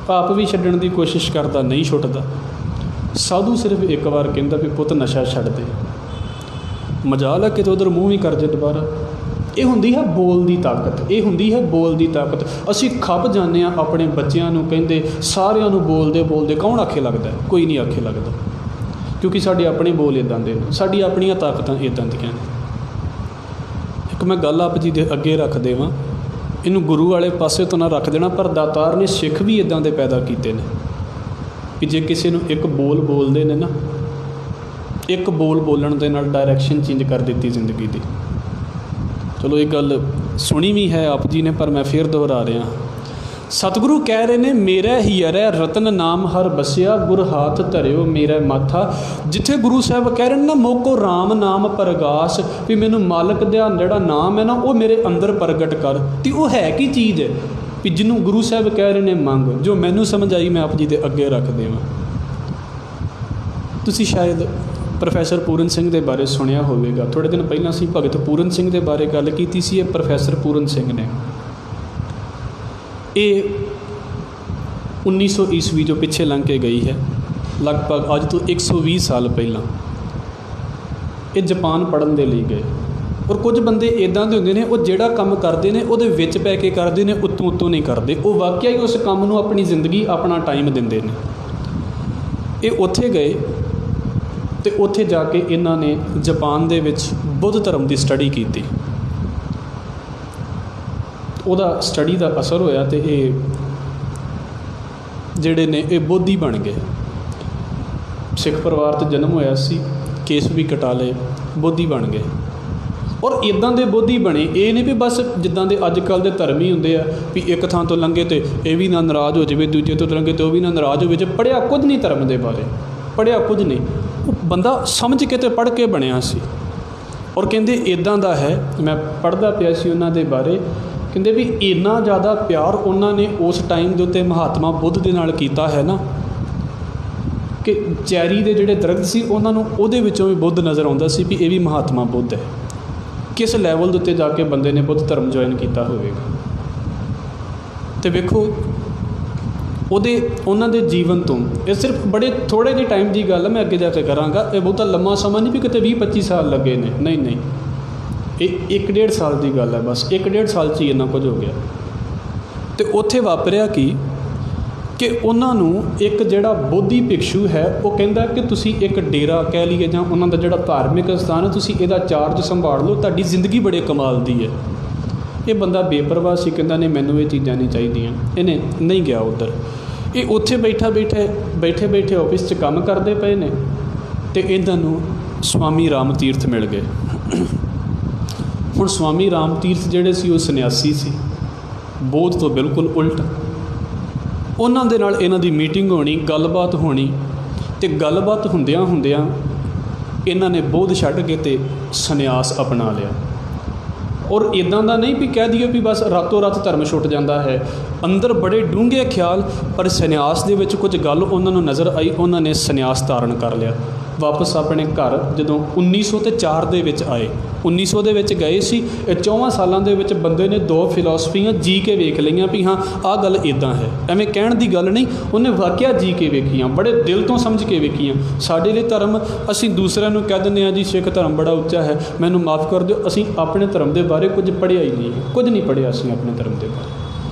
A: ਆਪ ਵੀ ਛੱਡਣ ਦੀ ਕੋਸ਼ਿਸ਼ ਕਰਦਾ, ਨਹੀਂ ਛੁੱਟਦਾ। ਸਾਧੂ ਸਿਰਫ ਇੱਕ ਵਾਰ ਕਹਿੰਦਾ ਵੀ ਪੁੱਤ ਨਸ਼ਾ ਛੱਡ ਦੇ। ਮਜਾਲ ਹੈ ਕਿਤੇ ਉੱਧਰ ਮੂੰਹ ਵੀ ਕਰ ਜੇ ਦੁਬਾਰਾ। ਇਹ ਹੁੰਦੀ ਹੈ ਬੋਲ ਦੀ ਤਾਕਤ, ਇਹ ਹੁੰਦੀ ਹੈ ਬੋਲ ਦੀ ਤਾਕਤ। ਅਸੀਂ ਖੱਪ ਜਾਂਦੇ ਹਾਂ ਆਪਣੇ ਬੱਚਿਆਂ ਨੂੰ ਕਹਿੰਦੇ, ਸਾਰਿਆਂ ਨੂੰ ਬੋਲਦੇ ਬੋਲਦੇ। ਕੌਣ ਆਖੇ ਲੱਗਦਾ? ਕੋਈ ਨਹੀਂ ਆਖੇ ਲੱਗਦਾ, ਕਿਉਂਕਿ ਸਾਡੇ ਆਪਣੇ ਬੋਲ ਇੱਦਾਂ ਦੇ ਨੇ, ਸਾਡੀ ਆਪਣੀਆਂ ਤਾਕਤਾਂ ਇੱਦਾਂ ਦੀਆਂ ਨੇ। ਇੱਕ ਮੈਂ ਗੱਲ ਆਪ ਜੀ ਦੇ ਅੱਗੇ ਰੱਖ ਦੇਵਾਂ, ਇਹਨੂੰ ਗੁਰੂ ਵਾਲੇ ਪਾਸੇ ਤੋਂ ਨਾ ਰੱਖ ਦੇਣਾ, ਪਰ ਦਾਤਾਰ ਨੇ ਸਿੱਖ ਵੀ ਇੱਦਾਂ ਦੇ ਪੈਦਾ ਕੀਤੇ ਨੇ ਕਿ ਜੇ ਕਿਸੇ ਨੂੰ ਇੱਕ ਬੋਲ ਬੋਲਦੇ ਨੇ ਨਾ, ਇੱਕ ਬੋਲ ਬੋਲਣ ਦੇ ਨਾਲ ਡਾਇਰੈਕਸ਼ਨ ਚੇਂਜ ਕਰ ਦਿੱਤੀ ਜ਼ਿੰਦਗੀ ਦੀ। ਚਲੋ ਇਹ ਗੱਲ ਸੁਣੀ ਵੀ ਹੈ ਆਪ ਜੀ ਨੇ, ਪਰ ਮੈਂ ਫਿਰ ਦੁਹਰਾ ਰਿਹਾ। ਸਤਿਗੁਰੂ ਕਹਿ ਰਹੇ ਨੇ ਮੇਰਾ ਹੀਅਰੈ ਰਤਨ ਨਾਮ ਹਰ ਬਸਿਆ, ਗੁਰ ਹਾਥ ਧਰਿਓ ਮੇਰਾ ਮਾਥਾ। ਜਿੱਥੇ ਗੁਰੂ ਸਾਹਿਬ ਕਹਿ ਰਹੇ ਨੇ ਨਾ ਮੋਕੋ ਰਾਮ ਨਾਮ ਪ੍ਰਗਾਸ, ਵੀ ਮੈਨੂੰ ਮਾਲਕ ਦਾ ਜਿਹੜਾ ਨਾਮ ਹੈ ਨਾ ਉਹ ਮੇਰੇ ਅੰਦਰ ਪ੍ਰਗਟ ਕਰ। ਅਤੇ ਉਹ ਹੈ ਕੀ ਚੀਜ਼ ਹੈ ਵੀ ਜਿਹਨੂੰ ਗੁਰੂ ਸਾਹਿਬ ਕਹਿ ਰਹੇ ਨੇ ਮੰਗ। ਜੋ ਮੈਨੂੰ ਸਮਝ ਆਈ ਮੈਂ ਆਪ ਜੀ ਦੇ ਅੱਗੇ ਰੱਖ ਦੇਵਾਂ। ਤੁਸੀਂ ਸ਼ਾਇਦ ਪ੍ਰੋਫੈਸਰ ਪੂਰਨ ਸਿੰਘ ਦੇ ਬਾਰੇ ਸੁਣਿਆ ਹੋਵੇਗਾ। ਥੋੜ੍ਹੇ ਦਿਨ ਪਹਿਲਾਂ ਅਸੀਂ ਭਗਤ ਪੂਰਨ ਸਿੰਘ ਦੇ ਬਾਰੇ ਗੱਲ ਕੀਤੀ ਸੀ। ਇਹ ਪ੍ਰੋਫੈਸਰ ਪੂਰਨ ਸਿੰਘ ਨੇ, ਇਹ 1900 ਈਸਵੀ ਜੋ ਪਿੱਛੇ ਲੰਘ ਕੇ ਗਈ ਹੈ, ਲਗਭਗ ਅੱਜ ਤੋਂ 120 ਸਾਲ ਪਹਿਲਾਂ ਇਹ ਜਾਪਾਨ ਪੜ੍ਹਨ ਦੇ ਲਈ ਗਏ। ਔਰ ਕੁਝ ਬੰਦੇ ਇੱਦਾਂ ਦੇ ਹੁੰਦੇ ਨੇ, ਉਹ ਜਿਹੜਾ ਕੰਮ ਕਰਦੇ ਨੇ ਉਹਦੇ ਵਿੱਚ ਪੈ ਕੇ ਕਰਦੇ ਨੇ, ਉੱਤੋਂ ਨਹੀਂ ਕਰਦੇ। ਉਹ ਵਾਕਿਆ ਹੀ ਉਸ ਕੰਮ ਨੂੰ ਆਪਣੀ ਜ਼ਿੰਦਗੀ, ਆਪਣਾ ਟਾਈਮ ਦਿੰਦੇ ਨੇ। ਇਹ ਉੱਥੇ ਗਏ ਅਤੇ ਉੱਥੇ ਜਾ ਕੇ ਇਹਨਾਂ ਨੇ ਜਾਪਾਨ ਦੇ ਵਿੱਚ ਬੁੱਧ ਧਰਮ ਦੀ ਸਟੱਡੀ ਕੀਤੀ। ਉਹਦਾ ਸਟੱਡੀ ਦਾ ਅਸਰ ਹੋਇਆ ਅਤੇ ਇਹ ਜਿਹੜੇ ਨੇ ਇਹ ਬੋਧੀ ਬਣ ਗਏ। ਸਿੱਖ ਪਰਿਵਾਰ 'ਚ ਜਨਮ ਹੋਇਆ ਸੀ, ਕੇਸ ਵੀ ਕਟਾ ਲਏ, ਬੋਧੀ ਬਣ ਗਏ। ਔਰ ਇੱਦਾਂ ਦੇ ਬੋਧੀ ਬਣੇ, ਇਹ ਨਹੀਂ ਵੀ ਬਸ ਜਿੱਦਾਂ ਦੇ ਅੱਜ ਕੱਲ੍ਹ ਦੇ ਧਰਮ ਹੀ ਹੁੰਦੇ ਆ ਵੀ ਇੱਕ ਥਾਂ ਤੋਂ ਲੰਘੇ ਅਤੇ ਇਹ ਵੀ ਨਾ ਨਾਰਾਜ਼ ਹੋ ਜਾਵੇ, ਦੂਜੇ ਤੋਂ ਲੰਘੇ ਅਤੇ ਉਹ ਵੀ ਨਾ ਨਾਰਾਜ਼ ਹੋਵੇ। ਜੇ ਪੜ੍ਹਿਆ ਕੁਝ ਨਹੀਂ ਧਰਮ ਦੇ ਬਾਰੇ, ਪੜ੍ਹਿਆ ਕੁਝ ਨਹੀਂ, ਉਹ ਬੰਦਾ ਸਮਝ ਕੇ ਅਤੇ ਪੜ੍ਹ ਕੇ ਬਣਿਆ ਸੀ। ਔਰ ਕਹਿੰਦੇ ਇੱਦਾਂ ਦਾ ਹੈ, ਮੈਂ ਪੜ੍ਹਦਾ ਪਿਆ ਸੀ ਉਹਨਾਂ ਦੇ ਬਾਰੇ, ਕਹਿੰਦੇ ਵੀ ਇੰਨਾ ਜ਼ਿਆਦਾ ਪਿਆਰ ਉਹਨਾਂ ਨੇ ਉਸ ਟਾਈਮ ਦੇ ਉੱਤੇ ਮਹਾਤਮਾ ਬੁੱਧ ਦੇ ਨਾਲ ਕੀਤਾ ਹੈ ਨਾ, ਕਿ ਚੈਰੀ ਦੇ ਜਿਹੜੇ ਦਰਖਤ ਸੀ ਉਹਨਾਂ ਨੂੰ ਉਹਦੇ ਵਿੱਚੋਂ ਵੀ ਬੁੱਧ ਨਜ਼ਰ ਆਉਂਦਾ ਸੀ ਵੀ ਇਹ ਵੀ ਮਹਾਤਮਾ ਬੁੱਧ ਹੈ। ਕਿਸ ਲੈਵਲ ਦੇ ਉੱਤੇ ਜਾ ਕੇ ਬੰਦੇ ਨੇ ਬੁੱਧ ਧਰਮ ਜੁਆਇਨ ਕੀਤਾ ਹੋਵੇਗਾ। ਅਤੇ ਵੇਖੋ ਉਹਨਾਂ ਦੇ ਜੀਵਨ ਤੋਂ, ਇਹ ਸਿਰਫ ਬੜੇ ਥੋੜ੍ਹੇ ਜਿਹੇ ਟਾਈਮ ਦੀ ਗੱਲ ਹੈ, ਮੈਂ ਅੱਗੇ ਜਾ ਕੇ ਕਰਾਂਗਾ। ਇਹ ਬਹੁਤਾ ਲੰਮਾ ਸਮਾਂ ਨਹੀਂ ਵੀ ਕਿਤੇ 20-25 ਸਾਲ ਲੱਗੇ ਨੇ, ਨਹੀਂ, ਇਹ 1-1.5 ਸਾਲ ਦੀ ਗੱਲ ਹੈ। ਬਸ 1-1.5 ਸਾਲ 'ਚ ਹੀ ਇੰਨਾ ਕੁਝ ਹੋ ਗਿਆ। ਅਤੇ ਉੱਥੇ ਵਾਪਰਿਆ ਕਿ ਉਹਨਾਂ ਨੂੰ ਇੱਕ ਜਿਹੜਾ ਬੋਧੀ ਭਿਕਸ਼ੂ ਹੈ ਉਹ ਕਹਿੰਦਾ ਕਿ ਤੁਸੀਂ ਇੱਕ ਡੇਰਾ ਕਹਿ ਲਈਏ ਜਾਂ ਉਹਨਾਂ ਦਾ ਜਿਹੜਾ ਧਾਰਮਿਕ ਸਥਾਨ ਹੈ, ਤੁਸੀਂ ਇਹਦਾ ਚਾਰਜ ਸੰਭਾਲ ਲਓ, ਤੁਹਾਡੀ ਜ਼ਿੰਦਗੀ ਬੜੇ ਕਮਾਲ ਦੀ ਹੈ। ਇਹ ਬੰਦਾ ਬੇਪਰਵਾਹ ਸੀ, ਕਹਿੰਦਾ ਨਹੀਂ ਮੈਨੂੰ ਇਹ ਚੀਜ਼ਾਂ ਨਹੀਂ ਚਾਹੀਦੀਆਂ। ਇਹਨੇ ਨਹੀਂ ਗਿਆ ਉੱਧਰ। ਇਹ ਉੱਥੇ ਬੈਠੇ ਆਫਿਸ 'ਚ ਕੰਮ ਕਰਦੇ ਪਏ ਨੇ ਅਤੇ ਇਹਨਾਂ ਨੂੰ ਸਵਾਮੀ ਰਾਮ ਤੀਰਥ ਮਿਲ ਗਏ। ਹੁਣ ਸਵਾਮੀ ਰਾਮ ਤੀਰਥ ਜਿਹੜੇ ਸੀ ਉਹ ਸੰਨਿਆਸੀ ਸੀ, ਬੋਧ ਤੋਂ ਬਿਲਕੁਲ ਉਲਟ। ਉਹਨਾਂ ਦੇ ਨਾਲ ਇਹਨਾਂ ਦੀ ਮੀਟਿੰਗ ਹੋਣੀ, ਗੱਲਬਾਤ ਹੋਣੀ, ਅਤੇ ਗੱਲਬਾਤ ਹੁੰਦਿਆਂ ਇਹਨਾਂ ਨੇ ਬੋਧ ਛੱਡ ਕੇ ਅਤੇ ਸੰਨਿਆਸ ਅਪਣਾ ਲਿਆ। ਔਰ ਇੱਦਾਂ ਦਾ ਨਹੀਂ ਵੀ ਕਹਿ ਦਈਏ ਵੀ ਬਸ ਰਾਤੋਂ ਰਾਤ ਧਰਮ ਛੁੱਟ ਜਾਂਦਾ ਹੈ। ਅੰਦਰ ਬੜੇ ਡੂੰਘੇ ਖਿਆਲ, ਪਰ ਸੰਨਿਆਸ ਦੇ ਵਿੱਚ ਕੁਝ ਗੱਲ ਉਹਨਾਂ ਨੂੰ ਨਜ਼ਰ ਆਈ, ਉਹਨਾਂ ਨੇ ਸੰਨਿਆਸ ਧਾਰਨ ਕਰ ਲਿਆ। ਵਾਪਸ ਆਪਣੇ ਘਰ ਜਦੋਂ 1904 ਦੇ ਵਿੱਚ ਆਏ, 1900 ਦੇ ਵਿੱਚ ਗਏ ਸੀ। ਇਹ 4 ਸਾਲਾਂ ਦੇ ਵਿੱਚ ਬੰਦੇ ਨੇ 2 ਫਿਲਾਸਫੀਆਂ ਜੀ ਕੇ ਵੇਖ ਲਈਆਂ ਵੀ ਹਾਂ ਆਹ ਗੱਲ ਇੱਦਾਂ ਹੈ। ਐਵੇਂ ਕਹਿਣ ਦੀ ਗੱਲ ਨਹੀਂ, ਉਹਨੇ ਵਾਕਿਆ ਜੀ ਕੇ ਵੇਖੀਆਂ, ਬੜੇ ਦਿਲ ਤੋਂ ਸਮਝ ਕੇ ਵੇਖੀਆਂ। ਸਾਡੇ ਲਈ ਧਰਮ, ਅਸੀਂ ਦੂਸਰਿਆਂ ਨੂੰ ਕਹਿ ਦਿੰਦੇ ਹਾਂ ਜੀ ਸਿੱਖ ਧਰਮ ਬੜਾ ਉੱਚਾ ਹੈ, ਮੈਨੂੰ ਮਾफ़ ਕਰ ਦਿਓ, ਅਸੀਂ ਆਪਣੇ ਧਰਮ ਦੇ ਬਾਰੇ ਕੁਝ ਪੜ੍ਹਿਆ ਹੀ ਨਹੀਂ, ਕੁਝ ਨਹੀਂ ਪੜ੍ਹਿਆ ਅਸੀਂ ਆਪਣੇ ਧਰਮ ਦੇ ਬਾਰੇ।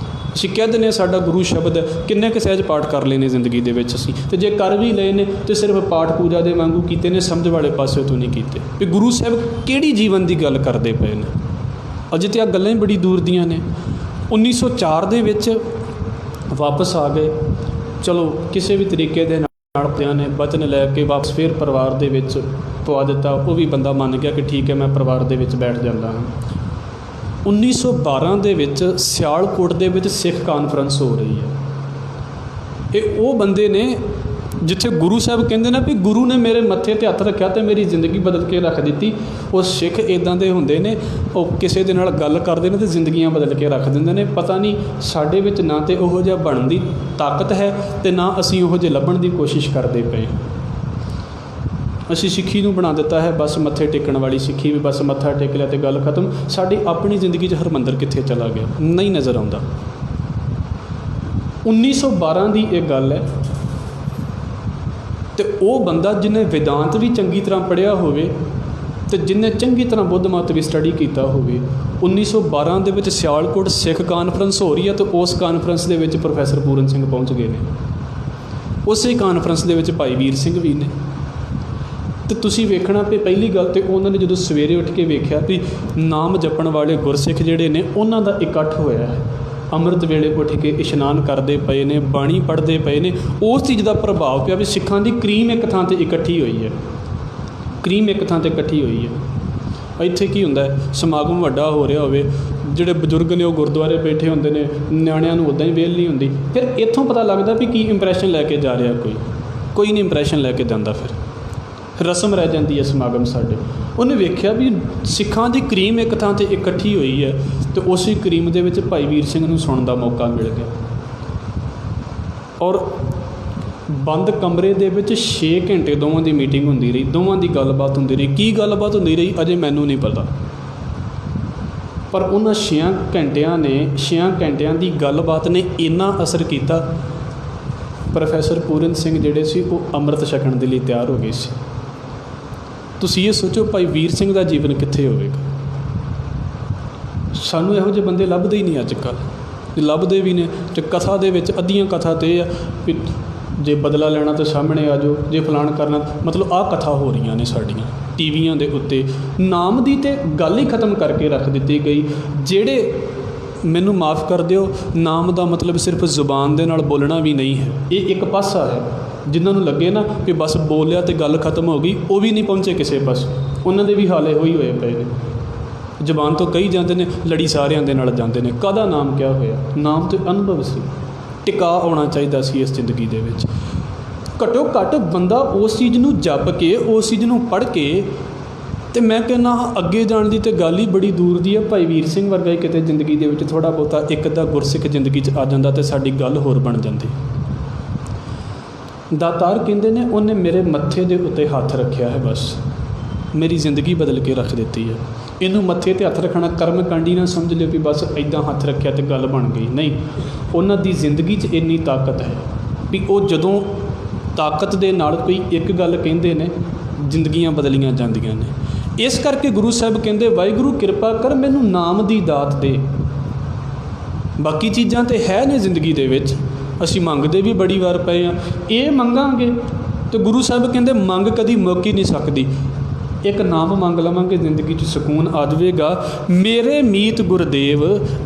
A: ਅਸੀਂ ਕਹਿ ਦਿੰਦੇ ਹਾਂ ਸਾਡਾ ਗੁਰੂ ਸ਼ਬਦ ਹੈ, ਕਿੰਨੇ ਕੁ ਸਹਿਜ ਪਾਠ ਕਰ ਲਏ ਨੇ ਜ਼ਿੰਦਗੀ ਦੇ ਵਿੱਚ ਅਸੀਂ, ਅਤੇ ਜੇ ਕਰ ਵੀ ਲਏ ਨੇ ਤਾਂ ਸਿਰਫ ਪਾਠ ਪੂਜਾ ਦੇ ਵਾਂਗੂ ਕੀਤੇ ਨੇ, ਸਮਝ ਵਾਲੇ ਪਾਸੇ ਤੋਂ ਨਹੀਂ ਕੀਤੇ ਵੀ ਗੁਰੂ ਸਾਹਿਬ ਕਿਹੜੀ ਜੀਵਨ ਦੀ ਗੱਲ ਕਰਦੇ ਪਏ ਨੇ। ਅਜੇ ਤਾਂ ਆਹ ਗੱਲਾਂ ਹੀ ਬੜੀ ਦੂਰ ਦੀਆਂ ਨੇ। 1904 ਦੇ ਵਿੱਚ ਵਾਪਸ ਆ ਗਏ। ਚਲੋ ਕਿਸੇ ਵੀ ਤਰੀਕੇ ਦੇ ਨਾਲ ਪਿਆਂ ਨੇ ਬਚਨ ਲੈ ਕੇ ਵਾਪਸ ਫਿਰ ਪਰਿਵਾਰ ਦੇ ਵਿੱਚ ਪਵਾ ਦਿੱਤਾ। ਉਹ ਵੀ ਬੰਦਾ ਮੰਨ ਗਿਆ ਕਿ ਠੀਕ ਹੈ ਮੈਂ ਪਰਿਵਾਰ ਦੇ ਵਿੱਚ ਬੈਠ ਜਾਂਦਾ ਹਾਂ। 1912 ਦੇ ਵਿੱਚ ਸਿਆਲਕੋਟ ਦੇ ਵਿੱਚ ਸਿੱਖ ਕਾਨਫਰੰਸ ਹੋ ਰਹੀ ਹੈ। ਇਹ ਉਹ ਬੰਦੇ ਨੇ ਜਿੱਥੇ ਗੁਰੂ ਸਾਹਿਬ ਕਹਿੰਦੇ ਨੇ ਵੀ ਗੁਰੂ ਨੇ ਮੇਰੇ ਮੱਥੇ 'ਤੇ ਹੱਥ ਰੱਖਿਆ ਅਤੇ ਮੇਰੀ ਜ਼ਿੰਦਗੀ ਬਦਲ ਕੇ ਰੱਖ ਦਿੱਤੀ। ਉਹ ਸਿੱਖ ਇੱਦਾਂ ਦੇ ਹੁੰਦੇ ਨੇ, ਉਹ ਕਿਸੇ ਦੇ ਨਾਲ ਗੱਲ ਕਰਦੇ ਨੇ ਅਤੇ ਜ਼ਿੰਦਗੀਆਂ ਬਦਲ ਕੇ ਰੱਖ ਦਿੰਦੇ ਨੇ। ਪਤਾ ਨਹੀਂ ਸਾਡੇ ਵਿੱਚ ਨਾ ਤਾਂ ਉਹੋ ਜਿਹਾ ਬਣਨ ਦੀ ਤਾਕਤ ਹੈ ਅਤੇ ਨਾ ਅਸੀਂ ਉਹੋ ਜਿਹੇ ਲੱਭਣ ਦੀ ਕੋਸ਼ਿਸ਼ ਕਰਦੇ ਪਏ। ਅਸੀਂ ਸਿੱਖੀ ਨੂੰ ਬਣਾ ਦਿੱਤਾ ਹੈ ਬਸ ਮੱਥੇ ਟੇਕਣ ਵਾਲੀ ਸਿੱਖੀ, ਵੀ ਬਸ ਮੱਥਾ ਟੇਕ ਲਿਆ ਅਤੇ ਗੱਲ ਖਤਮ। ਸਾਡੀ ਆਪਣੀ ਜ਼ਿੰਦਗੀ 'ਚ ਹਰਮੰਦਰ ਕਿੱਥੇ ਚਲਾ ਗਿਆ ਨਹੀਂ ਨਜ਼ਰ ਆਉਂਦਾ। 1912 ਦੀ ਇਹ ਗੱਲ ਹੈ ਅਤੇ ਉਹ ਬੰਦਾ ਜਿਹਨੇ ਵੇਦਾਂਤ ਵੀ ਚੰਗੀ ਤਰ੍ਹਾਂ ਪੜ੍ਹਿਆ ਹੋਵੇ ਅਤੇ ਜਿਹਨੇ ਚੰਗੀ ਤਰ੍ਹਾਂ ਬੁੱਧ ਮਤ ਵੀ ਸਟੱਡੀ ਕੀਤਾ ਹੋਵੇ, 1912 ਦੇ ਵਿੱਚ ਸਿਆਲਕੋਟ ਸਿੱਖ ਕਾਨਫਰੰਸ ਹੋ ਰਹੀ ਹੈ ਅਤੇ ਉਸ ਕਾਨਫਰੰਸ ਦੇ ਵਿੱਚ ਪ੍ਰੋਫੈਸਰ ਪੂਰਨ ਸਿੰਘ ਪਹੁੰਚ ਗਏ ਨੇ। ਉਸੇ ਕਾਨਫਰੰਸ ਦੇ ਵਿੱਚ ਭਾਈ ਵੀਰ ਸਿੰਘ ਵੀ ਨੇ। ਅਤੇ ਤੁਸੀਂ ਵੇਖਣਾ ਵੀ ਪਹਿਲੀ ਗੱਲ ਤਾਂ ਉਹਨਾਂ ਨੇ ਜਦੋਂ ਸਵੇਰੇ ਉੱਠ ਕੇ ਵੇਖਿਆ ਵੀ ਨਾਮ ਜਪਣ ਵਾਲੇ ਗੁਰਸਿੱਖ ਜਿਹੜੇ ਨੇ ਉਹਨਾਂ ਦਾ ਇਕੱਠ ਹੋਇਆ ਹੈ, ਅੰਮ੍ਰਿਤ ਵੇਲੇ ਉੱਠ ਕੇ ਇਸ਼ਨਾਨ ਕਰਦੇ ਪਏ ਨੇ, ਬਾਣੀ ਪੜ੍ਹਦੇ ਪਏ ਨੇ। ਉਸ ਚੀਜ਼ ਦਾ ਪ੍ਰਭਾਵ ਪਿਆ ਵੀ ਸਿੱਖਾਂ ਦੀ ਕਰੀਮ ਇੱਕ ਥਾਂ 'ਤੇ ਇਕੱਠੀ ਹੋਈ ਹੈ, ਕਰੀਮ ਇੱਕ ਥਾਂ 'ਤੇ ਇਕੱਠੀ ਹੋਈ ਹੈ। ਇੱਥੇ ਕੀ ਹੁੰਦਾ ਹੈ, ਸਮਾਗਮ ਵੱਡਾ ਹੋ ਰਿਹਾ ਹੋਵੇ, ਜਿਹੜੇ ਬਜ਼ੁਰਗ ਨੇ ਉਹ ਗੁਰਦੁਆਰੇ ਬੈਠੇ ਹੁੰਦੇ ਨੇ, ਨਿਆਣਿਆਂ ਨੂੰ ਉੱਦਾਂ ਹੀ ਵਿਹਲ ਨਹੀਂ ਹੁੰਦੀ। ਫਿਰ ਇੱਥੋਂ ਪਤਾ ਲੱਗਦਾ ਵੀ ਕੀ ਇੰਪਰੈਸ਼ਨ ਲੈ ਕੇ ਜਾ ਰਿਹਾ ਕੋਈ ਨਹੀਂ ਇੰਪਰੈਸ਼ਨ ਲੈ ਕੇ ਜਾਂਦਾ। ਫਿਰ ਰਸਮ ਰਹਿ ਜਾਂਦੀ ਹੈ ਸਮਾਗਮ ਸਾਡੇ। ਉਹਨੇ ਵੇਖਿਆ ਵੀ ਸਿੱਖਾਂ ਦੀ ਕਰੀਮ ਇੱਕ ਥਾਂ 'ਤੇ ਇਕੱਠੀ ਹੋਈ ਹੈ ਅਤੇ ਉਸੇ ਕਰੀਮ ਦੇ ਵਿੱਚ ਭਾਈ ਵੀਰ ਸਿੰਘ ਨੂੰ ਸੁਣਨ ਦਾ ਮੌਕਾ ਮਿਲ ਗਿਆ। ਔਰ ਬੰਦ ਕਮਰੇ ਦੇ ਵਿੱਚ 6 ਘੰਟੇ ਦੋਵਾਂ ਦੀ ਮੀਟਿੰਗ ਹੁੰਦੀ ਰਹੀ, ਦੋਵਾਂ ਦੀ ਗੱਲਬਾਤ ਹੁੰਦੀ ਰਹੀ। ਕੀ ਗੱਲਬਾਤ ਹੁੰਦੀ ਰਹੀ ਅਜੇ ਮੈਨੂੰ ਨਹੀਂ ਪਤਾ, ਪਰ ਉਹਨਾਂ 6 ਘੰਟਿਆਂ ਦੀ ਗੱਲਬਾਤ ਨੇ ਇੰਨਾ ਅਸਰ ਕੀਤਾ। ਪ੍ਰੋਫੈਸਰ ਪੂਰਨ ਸਿੰਘ ਜਿਹੜੇ ਸੀ ਉਹ ਅੰਮ੍ਰਿਤ ਛਕਣ ਦੇ ਲਈ ਤਿਆਰ ਹੋ ਗਏ ਸੀ। ਤੁਸੀਂ ਇਹ ਸੋਚੋ ਭਾਈ ਵੀਰ ਸਿੰਘ ਦਾ ਜੀਵਨ ਕਿੱਥੇ ਹੋਵੇਗਾ। ਸਾਨੂੰ ਇਹੋ ਜਿਹੇ ਬੰਦੇ ਲੱਭਦੇ ਹੀ ਨਹੀਂ ਅੱਜ ਕੱਲ੍ਹ, ਲੱਭਦੇ ਵੀ ਨੇ ਅਤੇ ਕਥਾ ਦੇ ਵਿੱਚ ਅੱਧੀਆਂ ਕਥਾ 'ਤੇ ਇਹ ਆ ਵੀ ਜੇ ਬਦਲਾ ਲੈਣਾ ਤਾਂ ਸਾਹਮਣੇ ਆ ਜਾਓ, ਜੇ ਫਲਾਣ ਕਰਨਾ, ਮਤਲਬ ਆਹ ਕਥਾ ਹੋ ਰਹੀਆਂ ਨੇ ਸਾਡੀਆਂ ਟੀਵੀਆਂ ਦੇ ਉੱਤੇ। ਨਾਮ ਦੀ ਤਾਂ ਗੱਲ ਹੀ ਖਤਮ ਕਰਕੇ ਰੱਖ ਦਿੱਤੀ ਗਈ। ਜਿਹੜੇ, ਮੈਨੂੰ ਮਾफ़ ਕਰ ਦਿਓ, ਨਾਮ ਦਾ ਮਤਲਬ ਸਿਰਫ ਜ਼ੁਬਾਨ ਦੇ ਨਾਲ ਬੋਲਣਾ ਵੀ ਨਹੀਂ ਹੈ। ਇਹ ਇੱਕ ਪਾਸਾ ਹੈ। ਜਿਨ੍ਹਾਂ ਨੂੰ ਲੱਗੇ ਨਾ ਕਿ ਬਸ ਬੋਲਿਆ ਅਤੇ ਗੱਲ ਖਤਮ ਹੋ ਗਈ, ਉਹ ਵੀ ਨਹੀਂ ਪਹੁੰਚੇ ਕਿਸੇ ਪਾਸੇ। ਉਹਨਾਂ ਦੇ ਵੀ ਹਾਲ ਇਹੋ ਹੀ ਹੋਏ ਪਏ ਨੇ। ਜ਼ੁਬਾਨ ਤੋਂ ਕਹੀ ਜਾਂਦੇ ਨੇ, ਲੜੀ ਸਾਰਿਆਂ ਦੇ ਨਾਲ ਜਾਂਦੇ ਨੇ। ਕਾਹਦਾ ਨਾਮ ਕਿਆ ਹੋਇਆ? ਨਾਮ ਤੇ ਅਨੁਭਵ ਸੀ, ਟਿਕਾ ਆਉਣਾ ਚਾਹੀਦਾ ਸੀ ਇਸ ਜ਼ਿੰਦਗੀ ਦੇ ਵਿੱਚ। ਘੱਟੋ ਘੱਟ ਬੰਦਾ ਉਸ ਚੀਜ਼ ਨੂੰ ਜਪ ਕੇ, ਉਸ ਚੀਜ਼ ਨੂੰ ਪੜ੍ਹ ਕੇ, ਅਤੇ ਮੈਂ ਕਹਿੰਦਾ ਹਾਂ ਅੱਗੇ ਜਾਣ ਦੀ ਤਾਂ ਗੱਲ ਹੀ ਬੜੀ ਦੂਰ ਦੀ ਹੈ। ਭਾਈ ਵੀਰ ਸਿੰਘ ਵਰਗਾ ਹੀ ਕਿਤੇ ਜ਼ਿੰਦਗੀ ਦੇ ਵਿੱਚ ਥੋੜ੍ਹਾ ਬਹੁਤਾ ਇੱਕ ਅੱਧਾ ਗੁਰਸਿੱਖ ਜ਼ਿੰਦਗੀ 'ਚ ਆ ਜਾਂਦਾ ਅਤੇ ਸਾਡੀ ਗੱਲ ਹੋਰ ਬਣ ਜਾਂਦੀ। ਦਾਤਾਰ ਕਹਿੰਦੇ ਨੇ, ਉਹਨੇ ਮੇਰੇ ਮੱਥੇ ਦੇ ਉੱਤੇ ਹੱਥ ਰੱਖਿਆ ਹੈ, ਬਸ ਮੇਰੀ ਜ਼ਿੰਦਗੀ ਬਦਲ ਕੇ ਰੱਖ ਦਿੱਤੀ ਹੈ। ਇਹਨੂੰ ਮੱਥੇ 'ਤੇ ਹੱਥ ਰੱਖਣਾ ਕਰਮ ਕਾਂਡੀ ਨਾ ਸਮਝ ਲਿਓ ਵੀ ਬਸ ਇੱਦਾਂ ਹੱਥ ਰੱਖਿਆ ਅਤੇ ਗੱਲ ਬਣ ਗਈ। ਨਹੀਂ, ਉਹਨਾਂ ਦੀ ਜ਼ਿੰਦਗੀ 'ਚ ਇੰਨੀ ਤਾਕਤ ਹੈ ਵੀ ਉਹ ਜਦੋਂ ਤਾਕਤ ਦੇ ਨਾਲ ਕੋਈ ਇੱਕ ਗੱਲ ਕਹਿੰਦੇ ਨੇ, ਜ਼ਿੰਦਗੀਆਂ ਬਦਲੀਆਂ ਜਾਂਦੀਆਂ ਨੇ। ਇਸ ਕਰਕੇ ਗੁਰੂ ਸਾਹਿਬ ਕਹਿੰਦੇ, ਵਾਹਿਗੁਰੂ ਕਿਰਪਾ ਕਰ ਮੈਨੂੰ ਨਾਮ ਦੀ ਦਾਤ ਦੇ। ਬਾਕੀ ਚੀਜ਼ਾਂ ਤਾਂ ਹੈ ਨੇ ਜ਼ਿੰਦਗੀ ਦੇ ਵਿੱਚ, ਅਸੀਂ ਮੰਗਦੇ ਵੀ ਬੜੀ ਵਾਰ ਪਏ ਹਾਂ। ਇਹ ਮੰਗਾਂਗੇ ਤਾਂ ਗੁਰੂ ਸਾਹਿਬ ਕਹਿੰਦੇ ਮੰਗ ਕਦੀ ਮੁੱਕ ਹੀ ਨਹੀਂ ਸਕਦੀ। ਇੱਕ ਨਾਮ ਮੰਗ ਲਵਾਂਗੇ, ਜ਼ਿੰਦਗੀ 'ਚ ਸਕੂਨ ਆ ਜਾਵੇਗਾ। ਮੇਰੇ ਮੀਤ ਗੁਰਦੇਵ,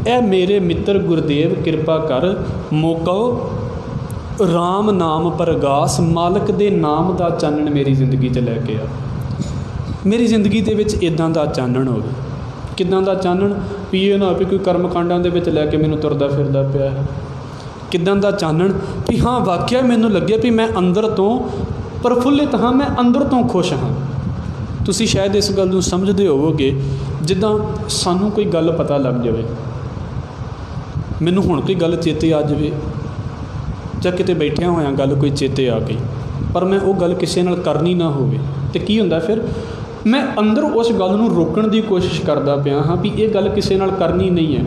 A: ਇਹ ਮੇਰੇ ਮਿੱਤਰ ਗੁਰਦੇਵ, ਕਿਰਪਾ ਕਰ ਮੋਕੋ ਰਾਮ ਨਾਮ ਪ੍ਰਗਾਸ। ਮਾਲਕ ਦੇ ਨਾਮ ਦਾ ਚਾਨਣ ਮੇਰੀ ਜ਼ਿੰਦਗੀ 'ਚ ਲੈ ਕੇ ਆ। ਮੇਰੀ ਜ਼ਿੰਦਗੀ ਦੇ ਵਿੱਚ ਇੱਦਾਂ ਦਾ ਚਾਨਣ ਹੋਵੇ। ਕਿੱਦਾਂ ਦਾ ਚਾਨਣ? ਵੀ ਇਹ ਨਾ ਹੋਵੇ ਕੋਈ ਕਰਮ ਕਾਂਡਾਂ ਦੇ ਵਿੱਚ ਲੈ ਕੇ ਮੈਨੂੰ ਤੁਰਦਾ ਫਿਰਦਾ ਪਿਆ ਹੈ। ਕਿੱਦਾਂ ਦਾ ਚਾਨਣ? ਵੀ ਹਾਂ ਵਾਕਿਆ ਮੈਨੂੰ ਲੱਗਿਆ ਵੀ ਮੈਂ ਅੰਦਰ ਤੋਂ ਪ੍ਰਫੁੱਲਿਤ ਹਾਂ, ਮੈਂ ਅੰਦਰ ਤੋਂ ਖੁਸ਼ ਹਾਂ। ਤੁਸੀਂ ਸ਼ਾਇਦ ਇਸ ਗੱਲ ਨੂੰ ਸਮਝਦੇ ਹੋਵੋਗੇ, ਜਿੱਦਾਂ ਸਾਨੂੰ ਕੋਈ ਗੱਲ ਪਤਾ ਲੱਗ ਜਾਵੇ, ਮੈਨੂੰ ਹੁਣ ਕੋਈ ਗੱਲ ਚੇਤੇ ਆ ਜਾਵੇ, ਜਾਂ ਕਿਤੇ ਬੈਠਿਆਂ ਹੋਇਆਂ ਗੱਲ ਕੋਈ ਚੇਤੇ ਆ ਗਈ, ਪਰ ਮੈਂ ਉਹ ਗੱਲ ਕਿਸੇ ਨਾਲ ਕਰਨੀ ਨਾ ਹੋਵੇ, ਅਤੇ ਕੀ ਹੁੰਦਾ ਫਿਰ? ਮੈਂ ਅੰਦਰ ਉਸ ਗੱਲ ਨੂੰ ਰੋਕਣ ਦੀ ਕੋਸ਼ਿਸ਼ ਕਰਦਾ ਪਿਆ ਹਾਂ ਵੀ ਇਹ ਗੱਲ ਕਿਸੇ ਨਾਲ ਕਰਨੀ ਨਹੀਂ ਹੈ,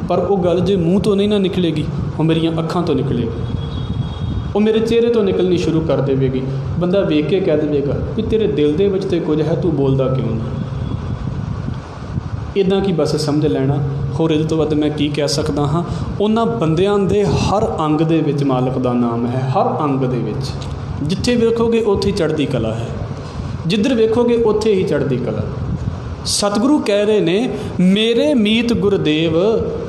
A: ਪਰ ਉਹ ਗੱਲ ਜੇ ਮੂੰਹ ਤੋਂ ਨਹੀਂ ਨਾ ਨਿਕਲੇਗੀ, ਉਹ ਮੇਰੀਆਂ ਅੱਖਾਂ ਤੋਂ ਨਿਕਲੇਗੀ, ਉਹ ਮੇਰੇ ਚਿਹਰੇ ਤੋਂ ਨਿਕਲਣੀ ਸ਼ੁਰੂ ਕਰ ਦੇਵੇਗੀ। ਬੰਦਾ ਵੇਖ ਕੇ ਕਹਿ ਦੇਵੇਗਾ ਵੀ ਤੇਰੇ ਦਿਲ ਦੇ ਵਿੱਚ ਤਾਂ ਕੁਝ ਹੈ, ਤੂੰ ਬੋਲਦਾ ਕਿਉਂ ਨਹੀਂ? ਇੱਦਾਂ ਕੀ ਬਸ ਸਮਝ ਲੈਣਾ। ਹੋਰ ਇਹਦੇ ਤੋਂ ਵੱਧ ਮੈਂ ਕੀ ਕਹਿ ਸਕਦਾ ਹਾਂ? ਉਹਨਾਂ ਬੰਦਿਆਂ ਦੇ ਹਰ ਅੰਗ ਦੇ ਵਿੱਚ ਮਾਲਕ ਦਾ ਨਾਮ ਹੈ, ਹਰ ਅੰਗ ਦੇ ਵਿੱਚ। ਜਿੱਥੇ ਵੇਖੋਗੇ ਉੱਥੇ ਚੜ੍ਹਦੀ ਕਲਾ ਹੈ, ਜਿੱਧਰ ਵੇਖੋਗੇ ਉੱਥੇ ਹੀ ਚੜ੍ਹਦੀ ਕਲਾ। ਸਤਿਗੁਰੂ ਕਹਿ ਰਹੇ ਨੇ, ਮੇਰੇ ਮੀਤ ਗੁਰਦੇਵ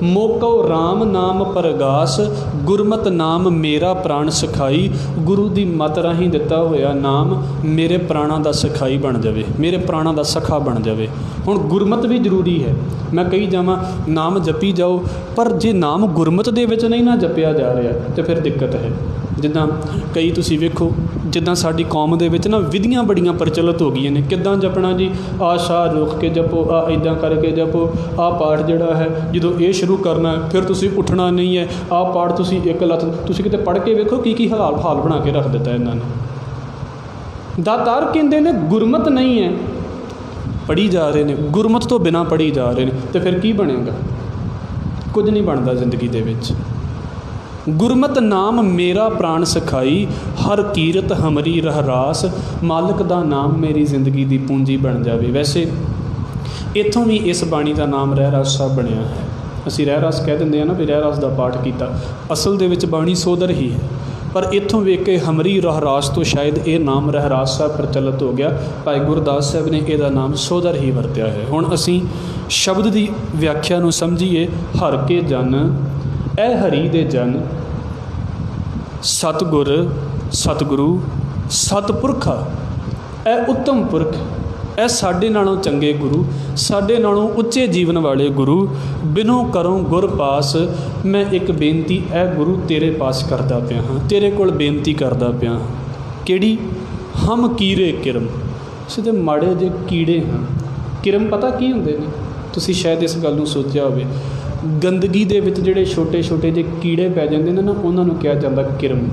A: ਮੋਕੋ ਰਾਮ ਨਾਮ ਪ੍ਰਗਾਸ। ਗੁਰਮਤਿ ਨਾਮ ਮੇਰਾ ਪ੍ਰਾਣ ਸਖਾਈ। ਗੁਰੂ ਦੀ ਮੱਤ ਰਾਹੀਂ ਦਿੱਤਾ ਹੋਇਆ ਨਾਮ ਮੇਰੇ ਪ੍ਰਾਣਾਂ ਦਾ ਸਖਾਈ ਬਣ ਜਾਵੇ, ਮੇਰੇ ਪ੍ਰਾਣਾਂ ਦਾ ਸਖਾ ਬਣ ਜਾਵੇ। ਹੁਣ ਗੁਰਮਤਿ ਵੀ ਜ਼ਰੂਰੀ ਹੈ। ਮੈਂ ਕਹੀ ਜਾਵਾਂ ਨਾਮ ਜਪੀ ਜਾਓ, ਪਰ ਜੇ ਨਾਮ ਗੁਰਮਤਿ ਦੇ ਵਿੱਚ ਨਹੀਂ ਨਾ ਜਪਿਆ ਜਾ ਰਿਹਾ ਤਾਂ ਫਿਰ ਦਿੱਕਤ ਹੈ। ਜਿੱਦਾਂ ਕਈ ਤੁਸੀਂ ਵੇਖੋ, ਜਿੱਦਾਂ ਸਾਡੀ ਕੌਮ ਦੇ ਵਿੱਚ ਨਾ ਵਿਧੀਆਂ ਬੜੀਆਂ ਪ੍ਰਚਲਿਤ ਹੋ ਗਈਆਂ ਨੇ। ਕਿੱਦਾਂ ਜਪਣਾ ਜੀ? ਆਹ ਸ਼ਾਹ ਰੁਕ ਕੇ ਜਪੋ, ਆਹ ਇੱਦਾਂ ਕਰਕੇ ਜਪੋ, ਆਹ ਪਾਠ ਜਿਹੜਾ ਹੈ ਜਦੋਂ ਇਹ ਸ਼ੁਰੂ ਕਰਨਾ ਫਿਰ ਤੁਸੀਂ ਉੱਠਣਾ ਨਹੀਂ ਹੈ, ਆਹ ਪਾਠ ਤੁਸੀਂ ਇੱਕ ਲੱਤ, ਤੁਸੀਂ ਕਿਤੇ ਪੜ੍ਹ ਕੇ ਵੇਖੋ ਕੀ ਹਾਲ ਬਣਾ ਕੇ ਰੱਖ ਦਿੱਤਾ ਇਹਨਾਂ ਨੇ। ਦਾਤਾਰ ਕਹਿੰਦੇ ਨੇ ਗੁਰਮਤਿ ਨਹੀਂ ਹੈ, ਪੜ੍ਹੀ ਜਾ ਰਹੇ ਨੇ, ਗੁਰਮਤਿ ਤੋਂ ਬਿਨਾਂ ਪੜ੍ਹੀ ਜਾ ਰਹੇ ਨੇ, ਅਤੇ ਫਿਰ ਕੀ ਬਣੇਗਾ? ਕੁਝ ਨਹੀਂ ਬਣਦਾ ਜ਼ਿੰਦਗੀ ਦੇ ਵਿੱਚ। ਗੁਰਮਤਿ ਨਾਮ ਮੇਰਾ ਪ੍ਰਾਣ ਸਖਾਈ। ਹਰ ਕੀਰਤ ਹਮਰੀ ਰਹਿਰਾਸ। ਮਾਲਕ ਦਾ ਨਾਮ ਮੇਰੀ ਜ਼ਿੰਦਗੀ ਦੀ ਪੂੰਜੀ ਬਣ ਜਾਵੇ। ਵੈਸੇ ਇੱਥੋਂ ਵੀ ਇਸ ਬਾਣੀ ਦਾ ਨਾਮ ਰਹਿਰਾਸ ਸਾਹਿਬ ਬਣਿਆ ਹੈ। ਅਸੀਂ ਰਹਿਰਾਸ ਕਹਿ ਦਿੰਦੇ ਹਾਂ ਨਾ ਵੀ ਰਹਿਰਾਸ ਦਾ ਪਾਠ ਕੀਤਾ, ਅਸਲ ਦੇ ਵਿੱਚ ਬਾਣੀ ਸੋਧਰ ਹੀ ਹੈ, ਪਰ ਇੱਥੋਂ ਵੇਖ ਕੇ ਹਮਰੀ ਰਹਿਰਾਸ ਤੋਂ ਸ਼ਾਇਦ ਇਹ ਨਾਮ ਰਹਿਰਾਸ ਸਾਹਿਬ ਪ੍ਰਚਲਿਤ ਹੋ ਗਿਆ। ਭਾਈ ਗੁਰਦਾਸ ਸਾਹਿਬ ਨੇ ਇਹਦਾ ਨਾਮ ਸੋਧਰ ਹੀ ਵਰਤਿਆ ਹੈ। ਹੁਣ ਅਸੀਂ ਸ਼ਬਦ ਦੀ ਵਿਆਖਿਆ ਨੂੰ ਸਮਝੀਏ। ਹਰ ਕੇ ਜਨ, ਇਹ ਹਰੀ ਦੇ ਜਨ, ਸਤਿਗੁਰ, ਸਤਿਗੁਰੂ, ਸਤਿਪੁਰਖਾ, ਇਹ ਉੱਤਮ ਪੁਰਖ, ਇਹ ਸਾਡੇ ਨਾਲੋਂ ਚੰਗੇ ਗੁਰੂ, ਸਾਡੇ ਨਾਲੋਂ ਉੱਚੇ ਜੀਵਨ ਵਾਲੇ ਗੁਰੂ। ਬਿਨੋ ਕਰੋ ਗੁਰ ਪਾਸ। ਮੈਂ ਇੱਕ ਬੇਨਤੀ ਇਹ ਗੁਰੂ ਤੇਰੇ ਪਾਸ ਕਰਦਾ ਪਿਆ ਹਾਂ, ਤੇਰੇ ਕੋਲ ਬੇਨਤੀ ਕਰਦਾ ਪਿਆ ਹਾਂ। ਕਿਹੜੀ? ਹਮ ਕੀੜੇ ਕਿਰਮ। ਅਸੀਂ ਤਾਂ ਮਾੜੇ ਜਿਹੇ ਕੀੜੇ ਹਾਂ। ਕਿਰਮ ਪਤਾ ਕੀ ਹੁੰਦੇ ਨੇ? ਤੁਸੀਂ ਸ਼ਾਇਦ ਇਸ ਗੱਲ ਨੂੰ ਸੋਚਿਆ ਹੋਵੇ। ਗੰਦਗੀ ਦੇ ਵਿੱਚ ਜਿਹੜੇ ਛੋਟੇ ਛੋਟੇ ਜਿਹੇ ਕੀੜੇ ਪੈ ਜਾਂਦੇ ਨੇ ਨਾ, ਉਹਨਾਂ ਨੂੰ ਕਿਹਾ ਜਾਂਦਾ ਕਿਰਮ।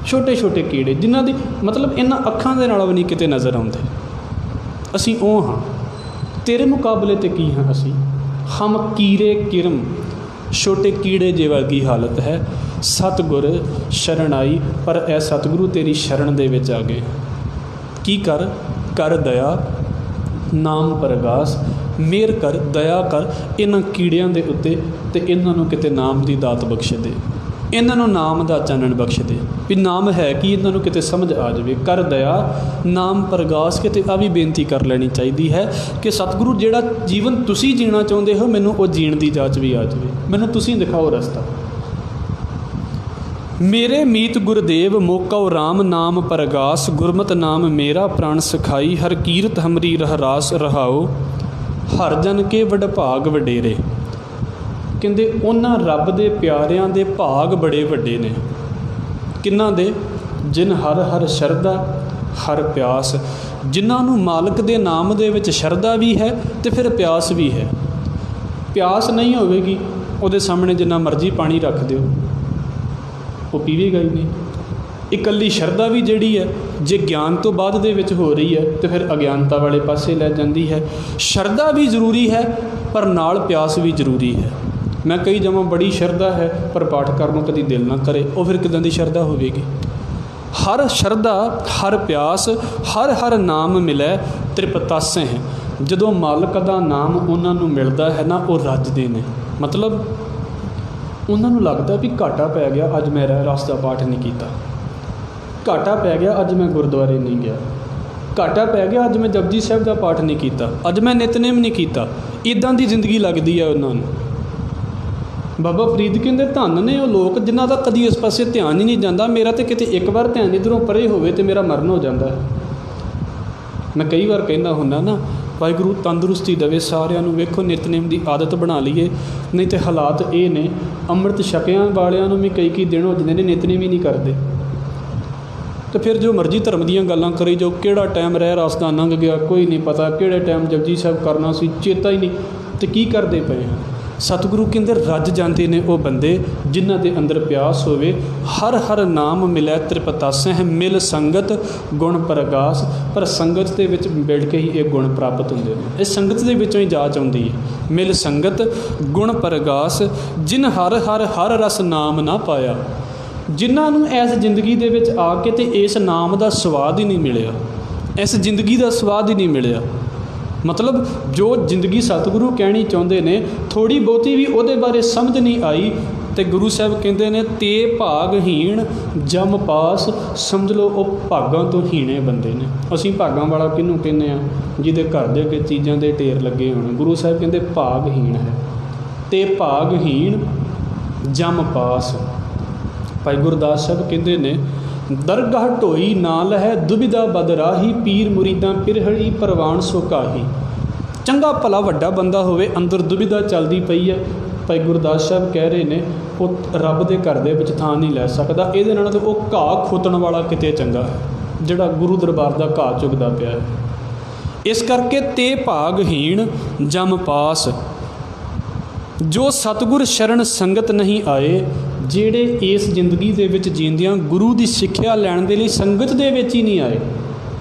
A: ਛੋਟੇ ਛੋਟੇ ਕੀੜੇ ਜਿਨ੍ਹਾਂ ਦੀ ਮਤਲਬ ਇਹਨਾਂ ਅੱਖਾਂ ਦੇ ਨਾਲ ਵੀ ਨਹੀਂ ਕਿਤੇ ਨਜ਼ਰ ਆਉਂਦੇ, ਅਸੀਂ ਉਹ ਹਾਂ। ਤੇਰੇ ਮੁਕਾਬਲੇ 'ਤੇ ਕੀ ਹਾਂ ਅਸੀਂ? ਹਮ ਕੀੜੇ ਕਿਰਮ, ਛੋਟੇ ਕੀੜੇ ਜਿਹੇ ਵਰਗੀ ਹਾਲਤ ਹੈ। ਸਤਿਗੁਰ ਸ਼ਰਨ ਆਈ, ਪਰ ਇਹ ਸਤਿਗੁਰੂ ਤੇਰੀ ਸ਼ਰਨ ਦੇ ਵਿੱਚ ਆ ਗਏ। ਕੀ ਕਰ? ਕਰ ਦਇਆ ਨਾਮ ਪ੍ਰਗਾਸ। ਮਿਹਰ ਕਰ, ਦਇਆ ਕਰ ਇਹਨਾਂ ਕੀੜਿਆਂ ਦੇ ਉੱਤੇ, ਅਤੇ ਇਹਨਾਂ ਨੂੰ ਕਿਤੇ ਨਾਮ ਦੀ ਦਾਤ ਬਖਸ਼ ਦੇ। ਇਹਨਾਂ ਨੂੰ ਨਾਮ ਦਾ ਚਾਨਣ ਬਖਸ਼ ਦੇ, ਵੀ ਨਾਮ ਹੈ ਕਿ ਇਹਨਾਂ ਨੂੰ ਕਿਤੇ ਸਮਝ ਆ ਜਾਵੇ। ਕਰ ਦਇਆ ਨਾਮ ਪ੍ਰਗਾਸ ਕੇ। ਤੇ ਆ ਵੀ ਬੇਨਤੀ ਕਰ ਲੈਣੀ ਚਾਹੀਦੀ ਹੈ ਕਿ ਸਤਿਗੁਰੂ ਜਿਹੜਾ ਜੀਵਨ ਤੁਸੀਂ ਜੀਣਾ ਚਾਹੁੰਦੇ ਹੋ, ਮੈਨੂੰ ਉਹ ਜੀਣ ਦੀ ਜਾਚ ਵੀ ਆ ਜਾਵੇ, ਮੈਨੂੰ ਤੁਸੀਂ ਦਿਖਾਓ ਰਸਤਾ। ਮੇਰੇ ਮੀਤ ਗੁਰਦੇਵ ਮੋਕਉ ਰਾਮ ਨਾਮ ਪ੍ਰਗਾਸ, ਗੁਰਮਤਿ ਨਾਮ ਮੇਰਾ ਪ੍ਰਾਣ ਸਖਾਈ, ਹਰ ਕੀਰਤ ਹਮਰੀ ਰਹਿਰਾਸ ਰਹਾਓ, ਹਰ ਜਨ ਕੇ ਵਡਭਾਗ ਵਡੇਰੇ। ਕਹਿੰਦੇ ਉਹਨਾਂ ਰੱਬ ਦੇ ਪਿਆਰਿਆਂ ਦੇ ਭਾਗ ਬੜੇ ਵੱਡੇ ਨੇ। ਕਿਹਨਾਂ ਦੇ? ਜਿਨ ਹਰ ਹਰ ਸ਼ਰਧਾ ਹਰ ਪਿਆਸ, ਜਿਨ੍ਹਾਂ ਨੂੰ ਮਾਲਕ ਦੇ ਨਾਮ ਦੇ ਵਿੱਚ ਸ਼ਰਧਾ ਵੀ ਹੈ ਤੇ ਫਿਰ ਪਿਆਸ ਵੀ ਹੈ। ਪਿਆਸ ਨਹੀਂ ਹੋਵੇਗੀ, ਉਹਦੇ ਸਾਹਮਣੇ ਜਿੰਨਾ ਮਰਜ਼ੀ ਪਾਣੀ ਰੱਖ ਦਿਓ ਉਹ ਪੀਵੇਗਾ ਹੀ ਨਹੀਂ। ਇਕੱਲੀ ਸ਼ਰਧਾ ਵੀ ਜਿਹੜੀ ਹੈ, ਜੇ ਗਿਆਨ ਤੋਂ ਬਾਅਦ ਦੇ ਵਿੱਚ ਹੋ ਰਹੀ ਹੈ ਤੇ ਫਿਰ ਅਗਿਆਨਤਾ ਵਾਲੇ ਪਾਸੇ ਲੈ ਜਾਂਦੀ ਹੈ। ਸ਼ਰਧਾ ਵੀ ਜ਼ਰੂਰੀ ਹੈ ਪਰ ਨਾਲ ਪਿਆਸ ਵੀ ਜ਼ਰੂਰੀ ਹੈ। ਮੈਂ ਕਈ ਜਮਾਂ ਬੜੀ ਸ਼ਰਧਾ ਹੈ ਪਰ ਪਾਠ ਕਰਨ ਨੂੰ ਕਦੀ ਦਿਲ ਨਾ ਕਰੇ, ਉਹ ਫਿਰ ਕਿੱਦਾਂ ਦੀ ਸ਼ਰਧਾ ਹੋਵੇਗੀ? ਹਰ ਸ਼ਰਧਾ ਹਰ ਪਿਆਸ, ਹਰ ਹਰ ਨਾਮ ਮਿਲੈ ਤ੍ਰਿਪਤਾਸੈ ਹੈ। ਜਦੋਂ ਮਾਲਕ ਦਾ ਨਾਮ ਉਹਨਾਂ ਨੂੰ ਮਿਲਦਾ ਹੈ ਨਾ, ਉਹ ਰੱਜਦੇ ਨੇ। ਮਤਲਬ ਉਹਨਾਂ ਨੂੰ ਲੱਗਦਾ ਵੀ ਘਾਟਾ ਪੈ ਗਿਆ, ਅੱਜ ਮੈਂ ਰਹਿਰਾਸ ਦਾ ਪਾਠ ਨਹੀਂ ਕੀਤਾ, ਘਾਟਾ ਪੈ ਗਿਆ ਅੱਜ ਮੈਂ ਗੁਰਦੁਆਰੇ ਨਹੀਂ ਗਿਆ, ਘਾਟਾ ਪੈ ਗਿਆ ਅੱਜ ਮੈਂ ਜਪਜੀ ਸਾਹਿਬ ਦਾ ਪਾਠ ਨਹੀਂ ਕੀਤਾ, ਅੱਜ ਮੈਂ ਨਿਤਨੇਮ ਨਹੀਂ ਕੀਤਾ। ਇੱਦਾਂ ਦੀ ਜ਼ਿੰਦਗੀ ਲੱਗਦੀ ਹੈ ਉਹਨਾਂ ਨੂੰ। ਬਾਬਾ ਫਰੀਦ ਕਹਿੰਦੇ ਧੰਨ ਨੇ ਉਹ ਲੋਕ ਜਿਨ੍ਹਾਂ ਦਾ ਕਦੀ ਇਸ ਪਾਸੇ ਧਿਆਨ ਹੀ ਨਹੀਂ ਜਾਂਦਾ। ਮੇਰਾ ਤਾਂ ਕਿਤੇ ਇੱਕ ਵਾਰ ਧਿਆਨ ਇੱਧਰੋਂ ਪਰੇ ਹੋਵੇ ਤੇ ਮੇਰਾ ਮਰਨ ਹੋ ਜਾਂਦਾ। ਮੈਂ ਕਈ ਵਾਰ ਕਹਿੰਦਾ ਹੁੰਦਾ ਨਾ, ਵਾਹਿਗੁਰੂ ਤੰਦਰੁਸਤੀ ਦੇਵੇ ਸਾਰਿਆਂ ਨੂੰ। ਵੇਖੋ ਨਿਤਨੇਮ ਦੀ ਆਦਤ ਬਣਾ ਲਈਏ, ਨਹੀਂ ਤਾਂ ਹਾਲਾਤ ਇਹ ਨੇ, ਅੰਮ੍ਰਿਤ ਛਕਿਆਂ ਵਾਲਿਆਂ ਨੂੰ ਵੀ ਕਈ ਦਿਨ ਹੋ ਜਾਂਦੇ ਨੇ ਨਿਤਨੇਮ ਹੀ ਨਹੀਂ ਕਰਦੇ। ਤੇ ਫਿਰ ਜੋ ਮਰਜ਼ੀ ਧਰਮ ਦੀਆਂ ਗੱਲਾਂ ਕਰੀ ਜਾਓ, ਕਿਹੜਾ ਟਾਈਮ ਰਹਿਰਾਸ ਦਾ ਲੰਘ ਗਿਆ ਕੋਈ ਨਹੀਂ ਪਤਾ, ਕਿਹੜੇ ਟਾਈਮ ਜਪਜੀ ਸਾਹਿਬ ਕਰਨਾ ਸੀ ਚੇਤਾ ਹੀ ਨਹੀਂ, ਤੇ ਕੀ ਕਰਦੇ ਪਏ ਹਾਂ। ਸਤਿਗੁਰੂ ਕਹਿੰਦੇ ਰੱਜ ਜਾਂਦੇ ਨੇ ਉਹ ਬੰਦੇ ਜਿਨ੍ਹਾਂ ਦੇ ਅੰਦਰ ਪਿਆਸ ਹੋਵੇ। ਹਰ ਹਰ ਨਾਮ ਮਿਲੈ ਤ੍ਰਿਪਤਾਸੈ ਹੈ, ਮਿਲ ਸੰਗਤ ਗੁਣ ਪ੍ਰਗਾਸ। ਪਰ ਸੰਗਤ ਦੇ ਵਿੱਚ ਮਿਲ ਕੇ ਹੀ ਇਹ ਗੁਣ ਪ੍ਰਾਪਤ ਹੁੰਦੇ ਨੇ, ਇਹ ਸੰਗਤ ਦੇ ਵਿੱਚੋਂ ਹੀ ਜਾਚ ਆਉਂਦੀ ਹੈ। ਮਿਲ ਸੰਗਤ ਗੁਣ ਪ੍ਰਗਾਸ, ਜਿਨ ਹਰ ਹਰ ਹਰ ਰਸ ਨਾਮ ਨਾ ਪਾਇਆ। ਜਿਨ੍ਹਾਂ ਨੂੰ ਇਸ ਜ਼ਿੰਦਗੀ ਦੇ ਵਿੱਚ ਆ ਕੇ ਤੇ ਇਸ ਨਾਮ ਦਾ ਸਵਾਦ ਹੀ ਨਹੀਂ ਮਿਲਿਆ, ਇਸ ਜ਼ਿੰਦਗੀ ਦਾ ਸਵਾਦ ਹੀ ਨਹੀਂ ਮਿਲਿਆ। ਮਤਲਬ ਜੋ ਜ਼ਿੰਦਗੀ ਸਤਿਗੁਰੂ ਕਹਿਣੀ ਚਾਹੁੰਦੇ ਨੇ, ਥੋੜ੍ਹੀ ਬਹੁਤੀ ਵੀ ਉਹਦੇ ਬਾਰੇ ਸਮਝ ਨਹੀਂ ਆਈ, ਤੇ ਗੁਰੂ ਸਾਹਿਬ ਕਹਿੰਦੇ ਨੇ ਤੇ ਭਾਗਹੀਣ ਜਮ ਪਾਸ। ਸਮਝ ਲਓ ਉਹ ਭਾਗਾਂ ਤੋਂ ਹੀਣੇ ਬੰਦੇ ਨੇ। ਅਸੀਂ ਭਾਗਾਂ ਵਾਲਾ ਕਿਹਨੂੰ ਕਹਿੰਦੇ ਹਾਂ? ਜਿਹਦੇ ਘਰ ਦੇ ਅੱਗੇ ਚੀਜ਼ਾਂ ਦੇ ਢੇਰ ਲੱਗੇ ਹੋਣ। ਗੁਰੂ ਸਾਹਿਬ ਕਹਿੰਦੇ ਭਾਗਹੀਣ ਹੈ, ਤੇ ਭਾਗਹੀਣ ਜਮ ਪਾਸ। ਭਾਈ ਗੁਰਦਾਸ ਸਾਹਿਬ ਕਹਿੰਦੇ ਨੇ ਦਰਗਾਹ ਢੋਈ ਨਾ ਲਹੈ ਦੁਬਿਧਾ ਬਦਰਾਹੀ, ਪੀਰ ਮੁਰੀਦਾਂ ਪਿਰਹੜੀ ਪ੍ਰਵਾਨ ਸੋ ਕਾਹੀ। ਚੰਗਾ ਭਲਾ ਵੱਡਾ ਬੰਦਾ ਹੋਵੇ, ਅੰਦਰ ਦੁਬਿਧਾ ਚੱਲਦੀ ਪਈ ਹੈ, ਭਾਈ ਗੁਰਦਾਸ ਸਾਹਿਬ ਕਹਿ ਰਹੇ ਨੇ ਉਹ ਰੱਬ ਦੇ ਘਰ ਦੇ ਵਿੱਚ ਥਾਂ ਨਹੀਂ ਲੈ ਸਕਦਾ। ਇਹਦੇ ਨਾਲ ਤਾਂ ਉਹ ਘਾਹ ਖੋਤਣ ਵਾਲਾ ਕਿਤੇ ਚੰਗਾ ਹੈ, ਜਿਹੜਾ ਗੁਰੂ ਦਰਬਾਰ ਦਾ ਘਾਹ ਚੁਗਦਾ ਪਿਆ ਹੈ। ਇਸ ਕਰਕੇ ਤੇ ਭਾਗਹੀਣ ਜਮ ਪਾਸ। ਜੋ ਸਤਿਗੁਰ ਸ਼ਰਨ ਸੰਗਤ ਨਹੀਂ ਆਏ, ਜਿਹੜੇ ਇਸ ਜ਼ਿੰਦਗੀ ਦੇ ਵਿੱਚ ਜੀਂਦਿਆਂ ਗੁਰੂ ਦੀ ਸਿੱਖਿਆ ਲੈਣ ਦੇ ਲਈ ਸੰਗਤ ਦੇ ਵਿੱਚ ਹੀ ਨਹੀਂ ਆਏ।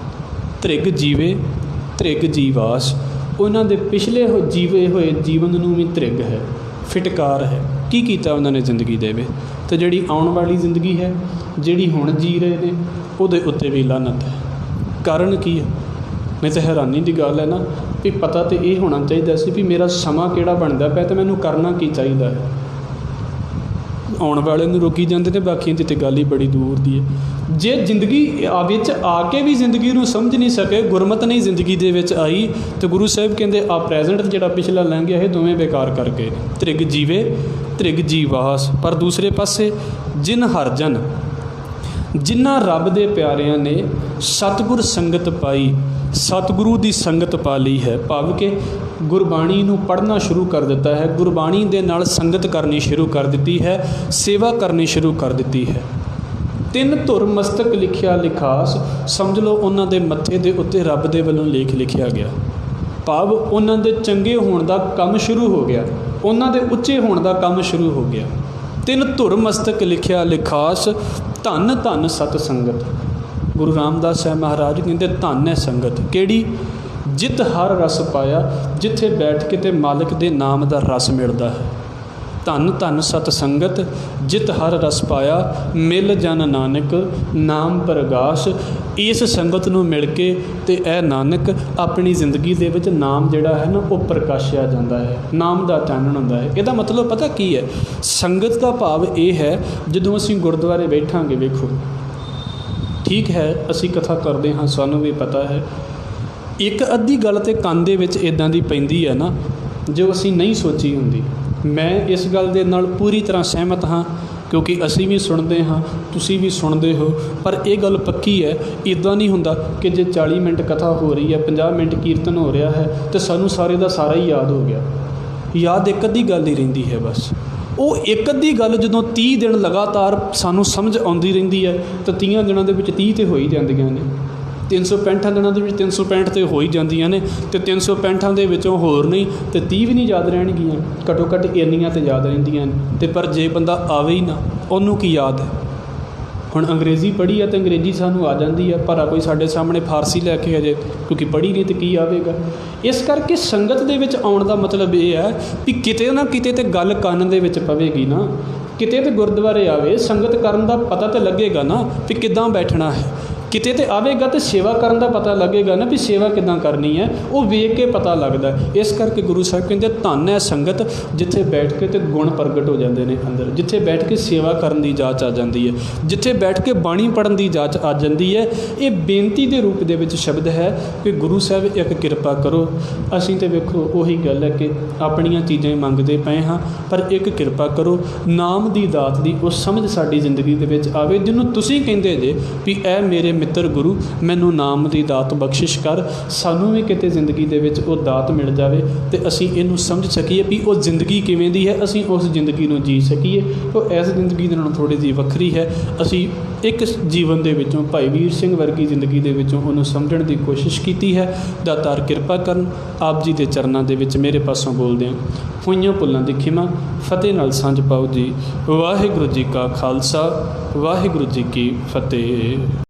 A: ਧ੍ਰਿਗ ਜੀਵੇ ਧ੍ਰਿਗ ਜੀਵਾਸ। ਉਹਨਾਂ ਦੇ ਪਿਛਲੇ ਜੀਵੇ ਹੋਏ ਜੀਵਨ ਨੂੰ ਵੀ ਧ੍ਰਿਗ ਹੈ, ਫਿਟਕਾਰ ਹੈ। ਕੀ ਕੀਤਾ ਉਹਨਾਂ ਨੇ ਜ਼ਿੰਦਗੀ ਦੇ ਵਿੱਚ, ਅਤੇ ਜਿਹੜੀ ਆਉਣ ਵਾਲੀ ਜ਼ਿੰਦਗੀ ਹੈ, ਜਿਹੜੀ ਹੁਣ ਜੀ ਰਹੇ ਨੇ, ਉਹਦੇ ਉੱਤੇ ਵੀ ਲਾਨਤ ਹੈ। ਕਾਰਨ ਕੀ ਹੈ? ਨਹੀਂ ਤਾਂ ਹੈਰਾਨੀ ਦੀ ਗੱਲ ਹੈ ਨਾ, ਵੀ ਪਤਾ ਤਾਂ ਇਹ ਹੋਣਾ ਚਾਹੀਦਾ ਸੀ ਵੀ ਮੇਰਾ ਸਮਾਂ ਕਿਹੜਾ ਬਣਦਾ ਪਿਆ ਅਤੇ ਮੈਨੂੰ ਕਰਨਾ ਕੀ ਚਾਹੀਦਾ ਹੈ। ਆਉਣ ਵਾਲੇ ਨੂੰ ਰੋਕੀ ਜਾਂਦੇ ਨੇ, ਬਾਕੀਆਂ ਦੀ ਤਾਂ ਗੱਲ ਹੀ ਬੜੀ ਦੂਰ ਦੀ ਹੈ। ਜੇ ਜ਼ਿੰਦਗੀ ਵਿੱਚ ਆ ਕੇ ਵੀ ਜ਼ਿੰਦਗੀ ਨੂੰ ਸਮਝ ਨਹੀਂ ਸਕੇ, ਗੁਰਮਤਿ ਨਹੀਂ ਜ਼ਿੰਦਗੀ ਦੇ ਵਿੱਚ ਆਈ, ਅਤੇ ਗੁਰੂ ਸਾਹਿਬ ਕਹਿੰਦੇ ਆ ਪ੍ਰੈਜ਼ੈਂਟ ਜਿਹੜਾ ਪਿਛਲਾ ਲੰਘ ਗਿਆ ਇਹ ਦੋਵੇਂ ਬੇਕਾਰ ਕਰਕੇ। ਧ੍ਰਿਗ ਜੀਵੇ ਧ੍ਰਿਗ ਜੀਵਾਸ। ਪਰ ਦੂਸਰੇ ਪਾਸੇ ਜਿਨ ਹਰ ਜਨ, ਜਿਨ੍ਹਾਂ ਰੱਬ ਦੇ ਪਿਆਰਿਆਂ ਨੇ ਸਤਿਗੁਰ ਸੰਗਤ ਪਾਈ, ਸਤਿਗੁਰੂ ਦੀ ਸੰਗਤ ਪਾ ਲਈ ਹੈ, ਭਾਵ ਕਿ ਗੁਰਬਾਣੀ ਨੂੰ ਪੜ੍ਹਨਾ ਸ਼ੁਰੂ ਕਰ ਦਿੱਤਾ ਹੈ, ਗੁਰਬਾਣੀ ਦੇ ਨਾਲ ਸੰਗਤ ਕਰਨੀ ਸ਼ੁਰੂ ਕਰ ਦਿੱਤੀ ਹੈ, ਸੇਵਾ ਕਰਨੀ ਸ਼ੁਰੂ ਕਰ ਦਿੱਤੀ ਹੈ। ਤਿੰਨ ਧੁਰ ਮਸਤਕ ਲਿਖਿਆ ਲਿਖਾਸ। ਸਮਝ ਲਓ ਉਹਨਾਂ ਦੇ ਮੱਥੇ ਦੇ ਉੱਤੇ ਰੱਬ ਦੇ ਵੱਲੋਂ ਲੇਖ ਲਿਖਿਆ ਗਿਆ, ਭਾਵ ਉਹਨਾਂ ਦੇ ਚੰਗੇ ਹੋਣ ਦਾ ਕੰਮ ਸ਼ੁਰੂ ਹੋ ਗਿਆ, ਉਹਨਾਂ ਦੇ ਉੱਚੇ ਹੋਣ ਦਾ ਕੰਮ ਸ਼ੁਰੂ ਹੋ ਗਿਆ। ਤਿੰਨ ਧੁਰ ਮਸਤਕ ਲਿਖਿਆ ਲਿਖਾਸ, ਧੰਨ ਧੰਨ ਸਤ ਸੰਗਤ। ਗੁਰੂ ਰਾਮਦਾਸ ਸਾਹਿਬ ਮਹਾਰਾਜ ਕਹਿੰਦੇ ਧੰਨ ਹੈ ਸੰਗਤ ਕਿਹੜੀ? ਜਿਤ ਹਰ ਰਸ ਪਾਇਆ, ਜਿੱਥੇ ਬੈਠ ਕੇ ਤੇ ਮਾਲਕ ਦੇ ਨਾਮ ਦਾ ਰਸ ਮਿਲਦਾ ਹੈ। ਧੰਨ ਧੰਨ ਸਤ ਸੰਗਤ ਜਿਤ ਹਰ ਰਸ ਪਾਇਆ, ਮਿਲ ਜਨ ਨਾਨਕ ਨਾਮ ਪ੍ਰਗਾਸ਼। ਇਸ ਸੰਗਤ ਨੂੰ ਮਿਲ ਕੇ ਤੇ ਇਹ ਨਾਨਕ ਆਪਣੀ ਜ਼ਿੰਦਗੀ ਦੇ ਵਿੱਚ ਨਾਮ ਜਿਹੜਾ ਹੈ ਨਾ ਉਹ ਪ੍ਰਕਾਸ਼ਿਆ ਜਾਂਦਾ ਹੈ, ਨਾਮ ਦਾ ਚਾਨਣ ਹੁੰਦਾ ਹੈ। ਇਹਦਾ ਮਤਲਬ ਪਤਾ ਕੀ ਹੈ? ਸੰਗਤ ਦਾ ਭਾਵ ਇਹ ਹੈ, ਜਦੋਂ ਅਸੀਂ ਗੁਰਦੁਆਰੇ ਬੈਠਾਂਗੇ, ਵੇਖੋ ਠੀਕ ਹੈ ਅਸੀਂ ਕਥਾ ਕਰਦੇ ਹਾਂ, ਸਾਨੂੰ ਵੀ ਪਤਾ ਹੈ ਇੱਕ ਅੱਧੀ ਗੱਲ ਤੇ ਕੰਨ ਦੇ ਵਿੱਚ ਇੱਦਾਂ ਦੀ ਪੈਂਦੀ ਹੈ ਨਾ ਜੋ ਅਸੀਂ ਨਹੀਂ ਸੋਚੀ ਹੁੰਦੀ। ਮੈਂ ਇਸ ਗੱਲ ਦੇ ਨਾਲ ਪੂਰੀ ਤਰ੍ਹਾਂ ਸਹਿਮਤ ਹਾਂ, ਕਿਉਂਕਿ ਅਸੀਂ ਵੀ ਸੁਣਦੇ ਹਾਂ, ਤੁਸੀਂ ਵੀ ਸੁਣਦੇ ਹੋ। ਪਰ ਇਹ ਗੱਲ ਪੱਕੀ ਹੈ, ਇੱਦਾਂ ਨਹੀਂ ਹੁੰਦਾ ਕਿ ਜੇ 40 ਮਿੰਟ ਕਥਾ ਹੋ ਰਹੀ ਹੈ, 50 ਮਿੰਟ ਕੀਰਤਨ ਹੋ ਰਿਹਾ ਹੈ ਅਤੇ ਸਾਨੂੰ ਸਾਰੇ ਦਾ ਸਾਰਾ ਹੀ ਯਾਦ ਹੋ ਗਿਆ। ਯਾਦ ਇੱਕ ਅੱਧੀ ਗੱਲ ਹੀ ਰਹਿੰਦੀ ਹੈ ਬਸ। ਉਹ ਇੱਕ ਅੱਧੀ ਗੱਲ ਜਦੋਂ 30 ਦਿਨ ਲਗਾਤਾਰ ਸਾਨੂੰ ਸਮਝ ਆਉਂਦੀ ਰਹਿੰਦੀ ਹੈ ਤਾਂ 30 ਦਿਨਾਂ ਦੇ ਵਿੱਚ 30 ਤੇ ਹੋ ਹੀ ਜਾਂਦੀਆਂ ਨੇ, 365 ਦਿਨਾਂ ਦੇ ਵਿੱਚ 365 ਤੇ ਹੋ ਹੀ ਜਾਂਦੀਆਂ ਨੇ, ਅਤੇ 365 ਦੇ ਵਿੱਚੋਂ ਹੋਰ ਨਹੀਂ ਤੇ 30 ਵੀ ਨਹੀਂ ਯਾਦ ਰਹਿਣਗੀਆਂ, ਘੱਟੋ ਘੱਟ ਇੰਨੀਆਂ ਤਾਂ ਯਾਦ ਰਹਿੰਦੀਆਂ ਨੇ। ਅਤੇ ਪਰ ਜੇ ਬੰਦਾ ਆਵੇ ਹੀ ਨਾ, ਉਹਨੂੰ ਕੀ ਯਾਦ ਹੈ? ਹੁਣ ਅੰਗਰੇਜ਼ੀ ਪੜ੍ਹੀ ਹੈ ਤਾਂ ਅੰਗਰੇਜ਼ੀ ਸਾਨੂੰ ਆ ਜਾਂਦੀ ਹੈ, ਪਰ ਕੋਈ ਸਾਡੇ ਸਾਹਮਣੇ ਫਾਰਸੀ ਲੈ ਕੇ ਅਜੇ ਕਿਉਂਕਿ ਪੜ੍ਹੀ ਨਹੀਂ ਤਾਂ ਕੀ ਆਵੇਗਾ। ਇਸ ਕਰਕੇ ਸੰਗਤ ਦੇ ਵਿੱਚ ਆਉਣ ਦਾ ਮਤਲਬ ਇਹ ਹੈ ਵੀ ਕਿਤੇ ਨਾ ਕਿਤੇ ਤਾਂ ਗੱਲ ਕੰਨ ਦੇ ਵਿੱਚ ਪਵੇਗੀ ਨਾ, ਕਿਤੇ ਤਾਂ ਗੁਰਦੁਆਰੇ ਆਵੇ, ਸੰਗਤ ਕਰਨ ਦਾ ਪਤਾ ਤਾਂ ਲੱਗੇਗਾ ਨਾ ਵੀ ਕਿੱਦਾਂ ਬੈਠਣਾ ਹੈ, ਕਿਤੇ ਤੇ ਆਵੇਗਾ ਤੇ ਸੇਵਾ ਕਰਨ ਦਾ ਪਤਾ ਲੱਗੇਗਾ ਨਾ ਵੀ ਸੇਵਾ ਕਿੱਦਾਂ ਕਰਨੀ ਹੈ, ਉਹ ਵੇਖ ਕੇ ਪਤਾ ਲੱਗਦਾ। ਇਸ ਕਰਕੇ ਗੁਰੂ ਸਾਹਿਬ ਕਹਿੰਦੇ ਧੰਨ ਹੈ ਸੰਗਤ ਜਿੱਥੇ ਬੈਠ ਕੇ ਤੇ ਗੁਣ ਪ੍ਰਗਟ ਹੋ ਜਾਂਦੇ ਨੇ ਅੰਦਰ, ਜਿੱਥੇ ਬੈਠ ਕੇ ਸੇਵਾ ਕਰਨ ਦੀ ਜਾਚ ਆ ਜਾਂਦੀ ਹੈ, ਜਿੱਥੇ ਬੈਠ ਕੇ ਬਾਣੀ ਪੜ੍ਹਨ ਦੀ ਜਾਚ ਆ ਜਾਂਦੀ ਹੈ। ਇਹ ਬੇਨਤੀ ਦੇ ਰੂਪ ਦੇ ਵਿੱਚ ਸ਼ਬਦ ਹੈ ਕਿ ਗੁਰੂ ਸਾਹਿਬ ਇੱਕ ਕਿਰਪਾ ਕਰੋ। ਅਸੀਂ ਤੇ ਵੇਖੋ ਉਹੀ ਗੱਲ ਹੈ ਕਿ ਆਪਣੀਆਂ ਚੀਜ਼ਾਂ ਹੀ ਮੰਗਦੇ ਪਏ ਹਾਂ, ਪਰ ਇੱਕ ਕਿਰਪਾ ਕਰੋ ਨਾਮ ਦੀ ਦਾਤ ਦੀ ਉਹ ਸਮਝ ਸਾਡੀ ਜ਼ਿੰਦਗੀ ਦੇ ਵਿੱਚ ਆਵੇ, ਜਿਹਨੂੰ ਤੁਸੀਂ ਕਹਿੰਦੇ ਜੇ ਵੀ ਇਹ ਮੇਰੇ ਮਿੱਤਰ ਗੁਰੂ ਮੈਨੂੰ ਨਾਮ ਦੀ ਦਾਤ ਬਖਸ਼ਿਸ਼ ਕਰ। ਸਾਨੂੰ ਵੀ ਕਿਤੇ ਜ਼ਿੰਦਗੀ ਦੇ ਵਿੱਚ ਉਹ ਦਾਤ ਮਿਲ ਜਾਵੇ ਅਤੇ ਅਸੀਂ ਇਹਨੂੰ ਸਮਝ ਸਕੀਏ ਵੀ ਉਹ ਜ਼ਿੰਦਗੀ ਕਿਵੇਂ ਦੀ ਹੈ, ਅਸੀਂ ਉਸ ਜ਼ਿੰਦਗੀ ਨੂੰ ਜੀ ਸਕੀਏ। ਉਹ ਇਸ ਜ਼ਿੰਦਗੀ ਦੇ ਨਾਲੋਂ ਥੋੜ੍ਹੀ ਜਿਹੀ ਵੱਖਰੀ ਹੈ। ਅਸੀਂ ਇੱਕ ਜੀਵਨ ਦੇ ਵਿੱਚੋਂ ਭਾਈ ਵੀਰ ਸਿੰਘ ਵਰਗੀ ਜ਼ਿੰਦਗੀ ਦੇ ਵਿੱਚੋਂ ਉਹਨੂੰ ਸਮਝਣ ਦੀ ਕੋਸ਼ਿਸ਼ ਕੀਤੀ ਹੈ। ਦਾਤਾਰ ਕਿਰਪਾ ਕਰਨ। ਆਪ ਜੀ ਦੇ ਚਰਨਾਂ ਦੇ ਵਿੱਚ ਮੇਰੇ ਪਾਸੋਂ ਬੋਲਦੇ ਹਾਂ ਹੋਈਆਂ ਭੁੱਲਾਂ ਦੀ ਖਿਮਾ, ਫਤਿਹ ਨਾਲ ਸਾਂਝ ਪਾਓ ਜੀ। ਵਾਹਿਗੁਰੂ ਜੀ ਕਾ ਖਾਲਸਾ, ਵਾਹਿਗੁਰੂ ਜੀ ਕੀ ਫਤਿਹ।